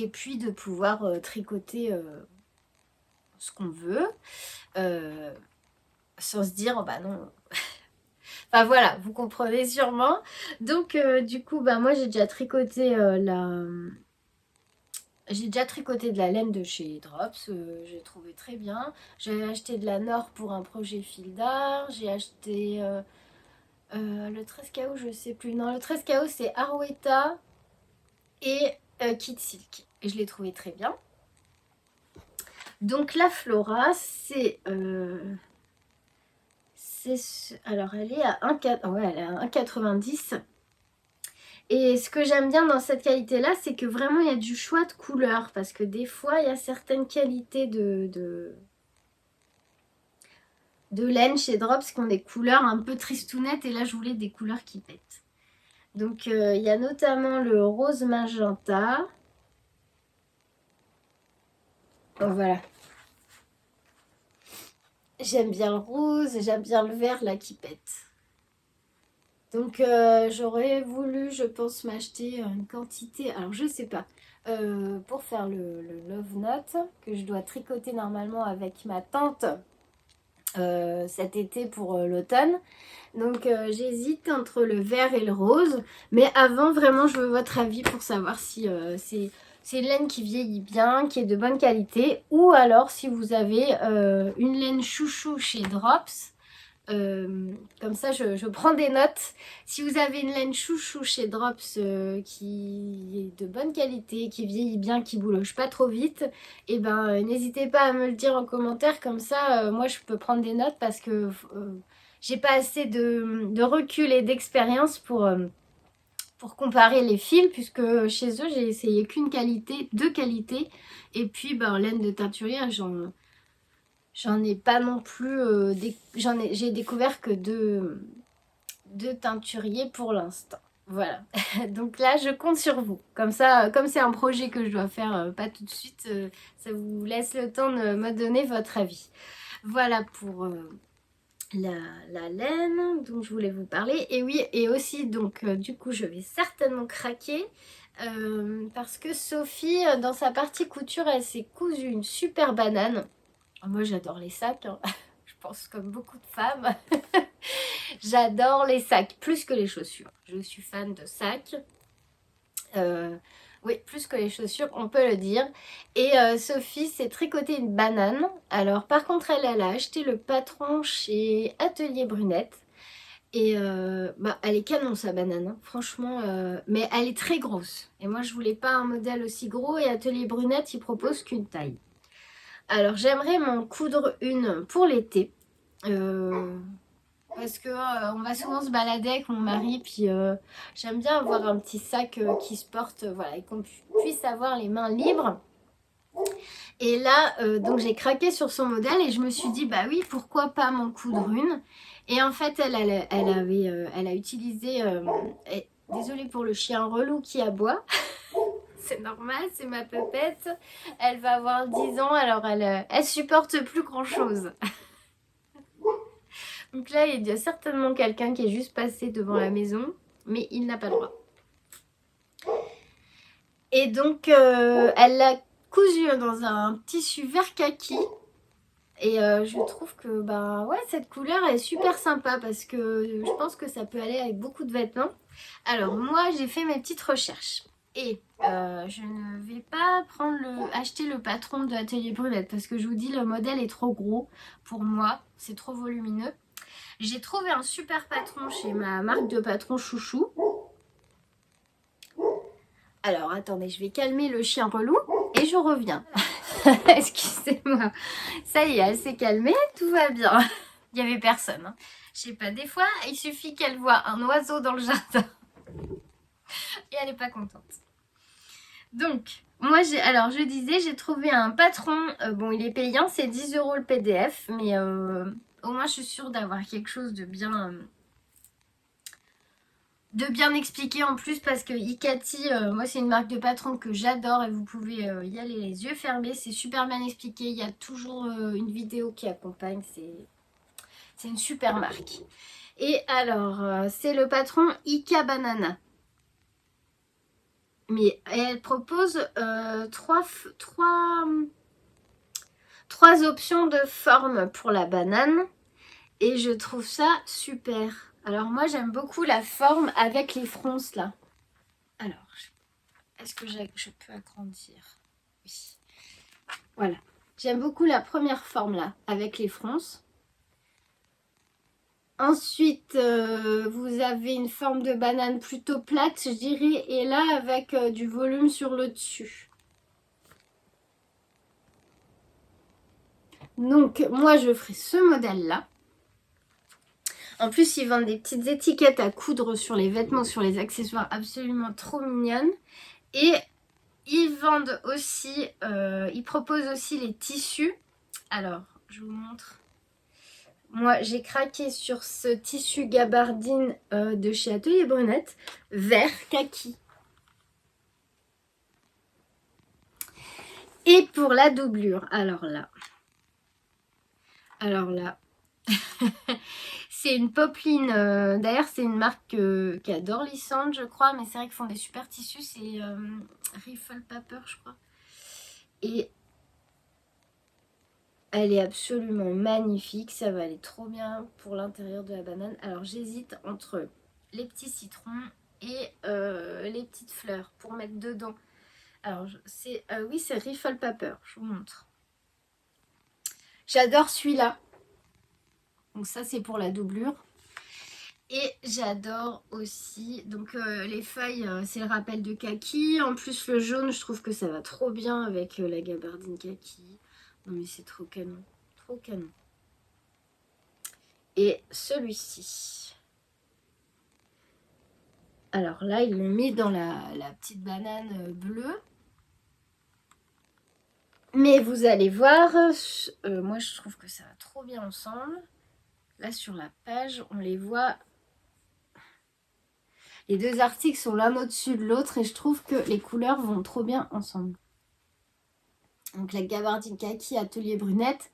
puis de pouvoir tricoter ce qu'on veut sans se dire, oh bah non... Enfin voilà, vous comprenez sûrement. Donc du coup, bah moi j'ai déjà tricoté J'ai déjà tricoté de la laine de chez Drops, j'ai trouvé très bien. J'ai acheté de la Nord pour un projet fil d'art. J'ai acheté le 13 KO, je sais plus. Non, le 13 KO c'est Arweta et Kid Silk. Et je l'ai trouvé très bien. Donc la Flora, alors elle est à 1,4 ouais, elle est à 1,90. Et ce que j'aime bien dans cette qualité-là, c'est que vraiment il y a du choix de couleurs. Parce que des fois, il y a certaines qualités de laine chez Drops qui ont des couleurs un peu tristounettes. Et là, je voulais des couleurs qui pètent. Donc, il y a notamment le rose magenta. Donc, voilà. J'aime bien le rose, j'aime bien le vert là qui pète. Donc j'aurais voulu, je pense, m'acheter une quantité, alors je sais pas, pour faire le Love Note, que je dois tricoter normalement avec ma tante cet été pour l'automne. Donc j'hésite entre le vert et le rose. Mais avant, vraiment, je veux votre avis pour savoir si c'est une laine qui vieillit bien, qui est de bonne qualité. Ou alors si vous avez une laine chouchou chez Drops. Comme ça, je prends des notes. Si vous avez une laine chouchou chez Drops qui est de bonne qualité, qui vieillit bien, qui bouloche pas trop vite, et ben n'hésitez pas à me le dire en commentaire. Comme ça, moi je peux prendre des notes parce que j'ai pas assez de recul et d'expérience pour comparer les fils, puisque chez eux j'ai essayé qu'une qualité, deux qualités, et puis ben, laine de teinturier, j'en ai pas non plus. J'ai découvert que deux teinturiers pour l'instant. Voilà. Donc là, je compte sur vous. Comme ça, comme c'est un projet que je dois faire pas tout de suite, ça vous laisse le temps de me donner votre avis. Voilà pour la laine dont je voulais vous parler. Et oui, et aussi, donc, du coup, je vais certainement craquer. Parce que Sophie, dans sa partie couture, elle s'est cousue une super banane. Moi, j'adore les sacs, hein. Je pense comme beaucoup de femmes. J'adore les sacs, plus que les chaussures. Je suis fan de sacs. Oui, plus que les chaussures, on peut le dire. Et Sophie s'est tricoté une banane. Alors, par contre, elle a acheté le patron chez Atelier Brunette. Et bah, elle est canon, sa banane, hein. Franchement. Mais elle est très grosse. Et moi, je voulais pas un modèle aussi gros. Et Atelier Brunette, il propose qu'une taille. Alors j'aimerais m'en coudre une pour l'été. Parce que on va souvent se balader avec mon mari. Puis j'aime bien avoir un petit sac qui se porte. Voilà, et qu'on puisse avoir les mains libres. Et là, donc j'ai craqué sur son modèle. Et je me suis dit, bah oui, pourquoi pas m'en coudre une. Et en fait, elle a utilisé... désolée pour le chien relou qui aboie. C'est normal, c'est ma pépette. Elle va avoir 10 ans, alors elle supporte plus grand chose. Donc là, il y a certainement quelqu'un qui est juste passé devant la maison, mais il n'a pas le droit. Et donc, elle l'a cousu dans un tissu vert kaki. Et je trouve que bah ouais, cette couleur est super sympa parce que je pense que ça peut aller avec beaucoup de vêtements. Alors moi, j'ai fait mes petites recherches. Et je ne vais pas acheter le patron de Atelier Brunette parce que je vous dis, le modèle est trop gros pour moi. C'est trop volumineux. J'ai trouvé un super patron chez ma marque de patron chouchou. Alors attendez, je vais calmer le chien relou et je reviens. Excusez-moi. Ça y est, elle s'est calmée, tout va bien. Il n'y avait personne, hein. Je sais pas, des fois, il suffit qu'elle voit un oiseau dans le jardin. Et elle n'est pas contente. Donc, moi, alors je disais, j'ai trouvé un patron. Bon, il est payant, c'est 10 € le PDF. Mais au moins, je suis sûre d'avoir quelque chose de bien expliqué en plus. Parce que Ikati, moi, c'est une marque de patron que j'adore. Et vous pouvez y aller les yeux fermés. C'est super bien expliqué. Il y a toujours une vidéo qui accompagne. C'est une super marque. Et alors, c'est le patron Ika Banana. Mais elle propose trois options de forme pour la banane. Et je trouve ça super. Alors moi j'aime beaucoup la forme avec les fronces là. Alors, est-ce que je peux agrandir? Oui. Voilà. J'aime beaucoup la première forme là, avec les fronces. Ensuite, vous avez une forme de banane plutôt plate, je dirais, et là avec du volume sur le dessus. Donc, moi, je ferai ce modèle-là. En plus, ils vendent des petites étiquettes à coudre sur les vêtements, sur les accessoires absolument trop mignonnes. Et ils vendent aussi, ils proposent aussi les tissus. Alors, je vous montre. Moi, j'ai craqué sur ce tissu gabardine de chez Atelier Brunette, vert kaki. Et pour la doublure, alors là, c'est une popeline. D'ailleurs, c'est une marque qui adore Lissandre, je crois, mais c'est vrai qu'ils font des super tissus. C'est Riffle Paper, je crois. Et elle est absolument magnifique. Ça va aller trop bien pour l'intérieur de la banane. Alors, j'hésite entre les petits citrons et les petites fleurs pour mettre dedans. Alors, oui, c'est Riffle Paper. Je vous montre. J'adore celui-là. Donc ça, c'est pour la doublure. Et j'adore aussi, donc les feuilles, c'est le rappel de kaki. En plus, le jaune, je trouve que ça va trop bien avec la gabardine kaki. Non mais c'est trop canon, trop canon. Et celui-ci. Alors là, ils l'ont mis dans la petite banane bleue. Mais vous allez voir, moi je trouve que ça va trop bien ensemble. Là sur la page, on les voit. Les deux articles sont l'un au-dessus de l'autre et je trouve que les couleurs vont trop bien ensemble. Donc la gabardine kaki Atelier Brunette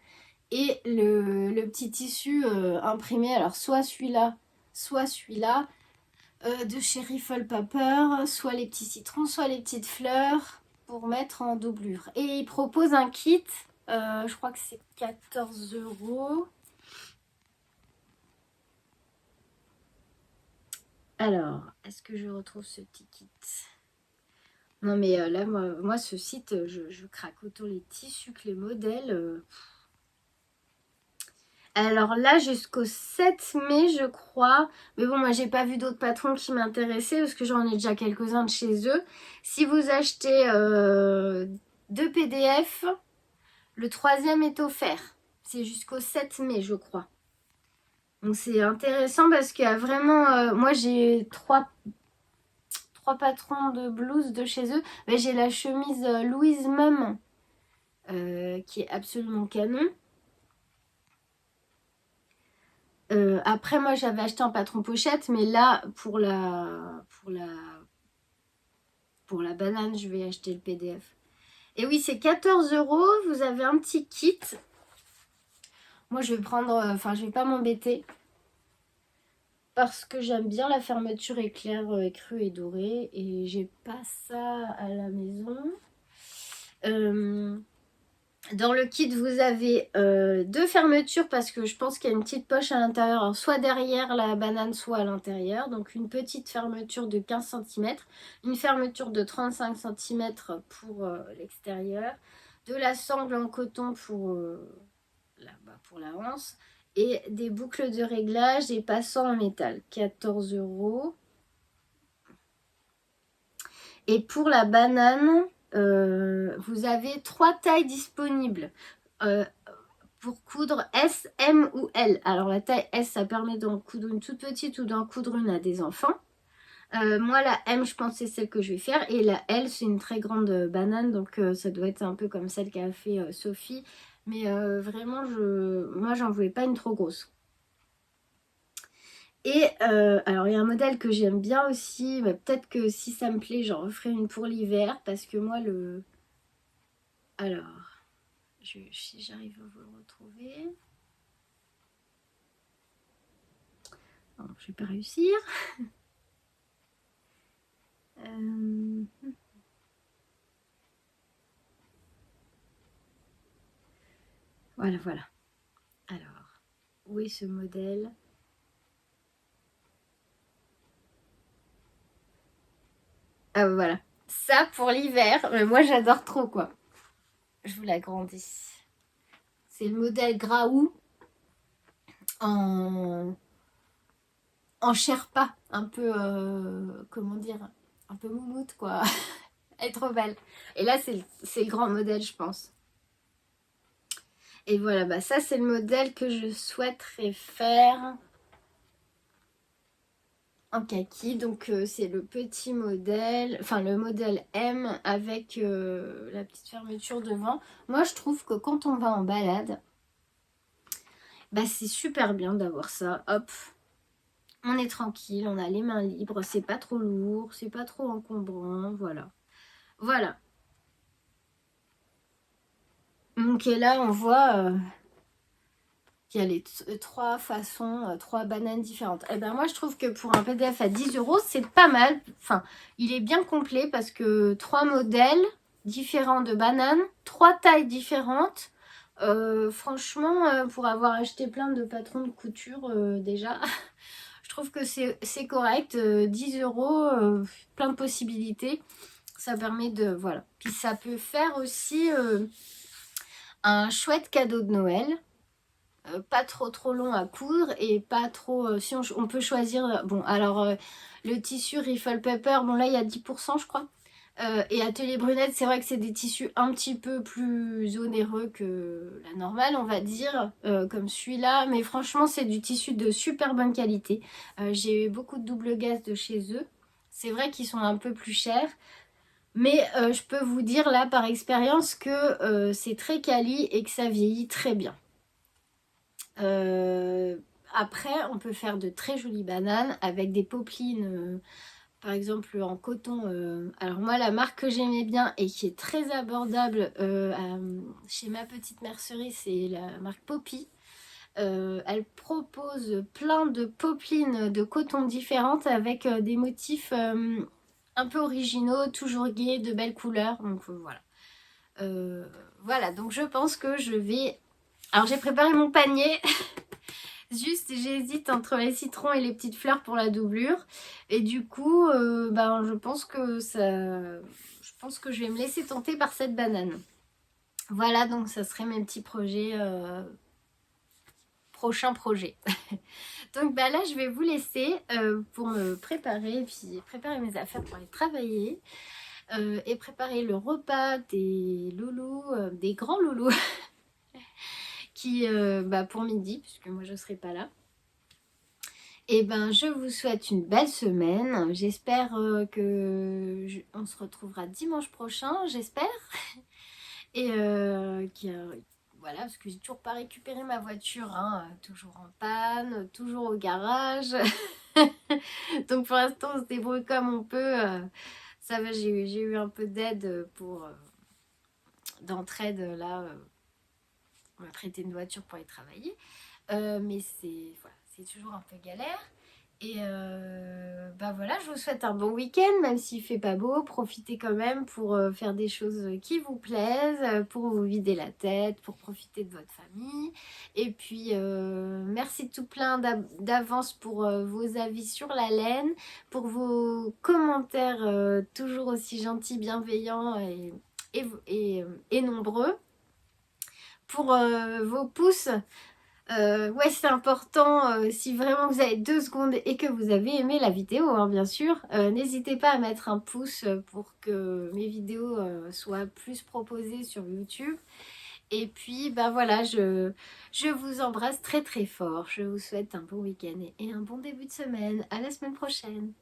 et le petit tissu imprimé. Alors soit celui-là de chez Riffle Paper, soit les petits citrons, soit les petites fleurs pour mettre en doublure. Et ils proposent un kit, je crois que c'est 14 €. Alors, est-ce que je retrouve ce petit kit? Non mais là, moi, ce site, je craque autant les tissus que les modèles. Alors là, jusqu'au 7 mai, je crois. Mais bon, moi, j'ai pas vu d'autres patrons qui m'intéressaient parce que j'en ai déjà quelques-uns de chez eux. Si vous achetez 2 PDF, le troisième est offert. C'est jusqu'au 7 mai, je crois. Donc c'est intéressant parce qu'il y a vraiment... moi, j'ai trois patrons de blouses de chez eux. Mais j'ai la chemise Louise Mum qui est absolument canon. Après, moi, j'avais acheté un patron pochette, mais là, pour la banane, je vais acheter le PDF. Et oui, c'est 14 €. Vous avez un petit kit. Moi, je vais prendre... Enfin, je vais pas m'embêter. Parce que j'aime bien la fermeture éclair crue et dorée. Et j'ai pas ça à la maison. Dans le kit, vous avez 2 fermetures parce que je pense qu'il y a une petite poche à l'intérieur, soit derrière la banane, soit à l'intérieur. Donc une petite fermeture de 15 cm, une fermeture de 35 cm pour l'extérieur, de la sangle en coton pour la anse et des boucles de réglage et passants en métal, 14 €. Et pour la banane, vous avez 3 tailles disponibles. Pour coudre S, M ou L. Alors la taille S, ça permet d'en coudre une toute petite ou d'en coudre une à des enfants. Moi la M, je pense que c'est celle que je vais faire. Et la L, c'est une très grande banane. Donc ça doit être un peu comme celle qu'a fait Sophie. Mais vraiment, moi j'en voulais pas une trop grosse. Et alors il y a un modèle que j'aime bien aussi. Bah, peut-être que si ça me plaît, j'en referai une pour l'hiver. Parce que moi Alors, si j'arrive à vous le retrouver... Non, je vais pas réussir. Voilà. Alors, où est ce modèle? Voilà. Ça pour l'hiver, mais moi j'adore trop quoi. Je vous l'agrandis. C'est le modèle Graou en, en Sherpa, un peu, comment dire, un peu moumoute quoi. Elle est trop belle. Et là c'est le grand modèle je pense. Et voilà, bah ça c'est le modèle que je souhaiterais faire en kaki. Donc c'est le petit modèle, enfin le modèle M avec la petite fermeture devant. Moi je trouve que quand on va en balade, bah c'est super bien d'avoir ça. Hop, on est tranquille, on a les mains libres, c'est pas trop lourd, c'est pas trop encombrant, voilà. Voilà. Donc et là on voit qu'il y a les trois façons, trois bananes différentes. Et ben moi je trouve que pour un PDF à 10 euros, c'est pas mal. Enfin, il est bien complet parce que trois modèles différents de bananes, trois tailles différentes. Franchement, pour avoir acheté plein de patrons de couture déjà, je trouve que c'est correct. 10 euros, plein de possibilités. Ça permet de... Voilà. Puis ça peut faire aussi un chouette cadeau de Noël. Pas trop long à coudre et pas trop... si on peut choisir... Bon, alors, le tissu Riffle Pepper, bon là, il y a 10% je crois. Et Atelier Brunette, c'est vrai que c'est des tissus un petit peu plus onéreux que la normale, on va dire, comme celui-là. Mais franchement, c'est du tissu de super bonne qualité. J'ai eu beaucoup de double gaze de chez eux. C'est vrai qu'ils sont un peu plus chers. Mais je peux vous dire là par expérience que c'est très quali et que ça vieillit très bien. Euh, Après, on peut faire de très jolies bananes avec des popelines, par exemple en coton. Alors moi, la marque que j'aimais bien et qui est très abordable chez ma petite mercerie, c'est la marque Poppy. Elle propose plein de popelines de coton différentes avec des motifs un peu originaux, toujours gais, de belles couleurs. Donc voilà. Voilà, donc je pense que je vais... Alors j'ai préparé mon panier. Juste, j'hésite entre les citrons et les petites fleurs pour la doublure. Et du coup, ben, je pense que je vais me laisser tenter par cette banane. Voilà, donc ça serait mes petits projets, prochains projets. Donc bah là, je vais vous laisser pour me préparer, et puis préparer mes affaires pour aller travailler. Et préparer le repas des loulous, des grands loulous, qui, bah, pour midi, puisque moi je ne serai pas là. Et ben, je vous souhaite une belle semaine. J'espère on se retrouvera dimanche prochain, j'espère. Et voilà, parce que j'ai toujours pas récupéré ma voiture, hein, toujours en panne, toujours au garage. Donc pour l'instant, on se débrouille comme on peut. Ça va, j'ai eu un peu d'aide pour d'entraide là. On m'a prêté une voiture pour aller travailler. Mais c'est toujours un peu galère. Et bah voilà, je vous souhaite un bon week-end, même s'il fait pas beau. Profitez quand même pour faire des choses qui vous plaisent, pour vous vider la tête, pour profiter de votre famille. Et puis, merci tout plein d'avance pour vos avis sur la laine, pour vos commentaires toujours aussi gentils, bienveillants et nombreux, pour vos pouces. Ouais, c'est important. Si vraiment vous avez 2 secondes et que vous avez aimé la vidéo, hein, bien sûr, n'hésitez pas à mettre un pouce pour que mes vidéos soient plus proposées sur YouTube. Et puis, bah voilà, je vous embrasse très très fort. Je vous souhaite un bon week-end et un bon début de semaine. À la semaine prochaine.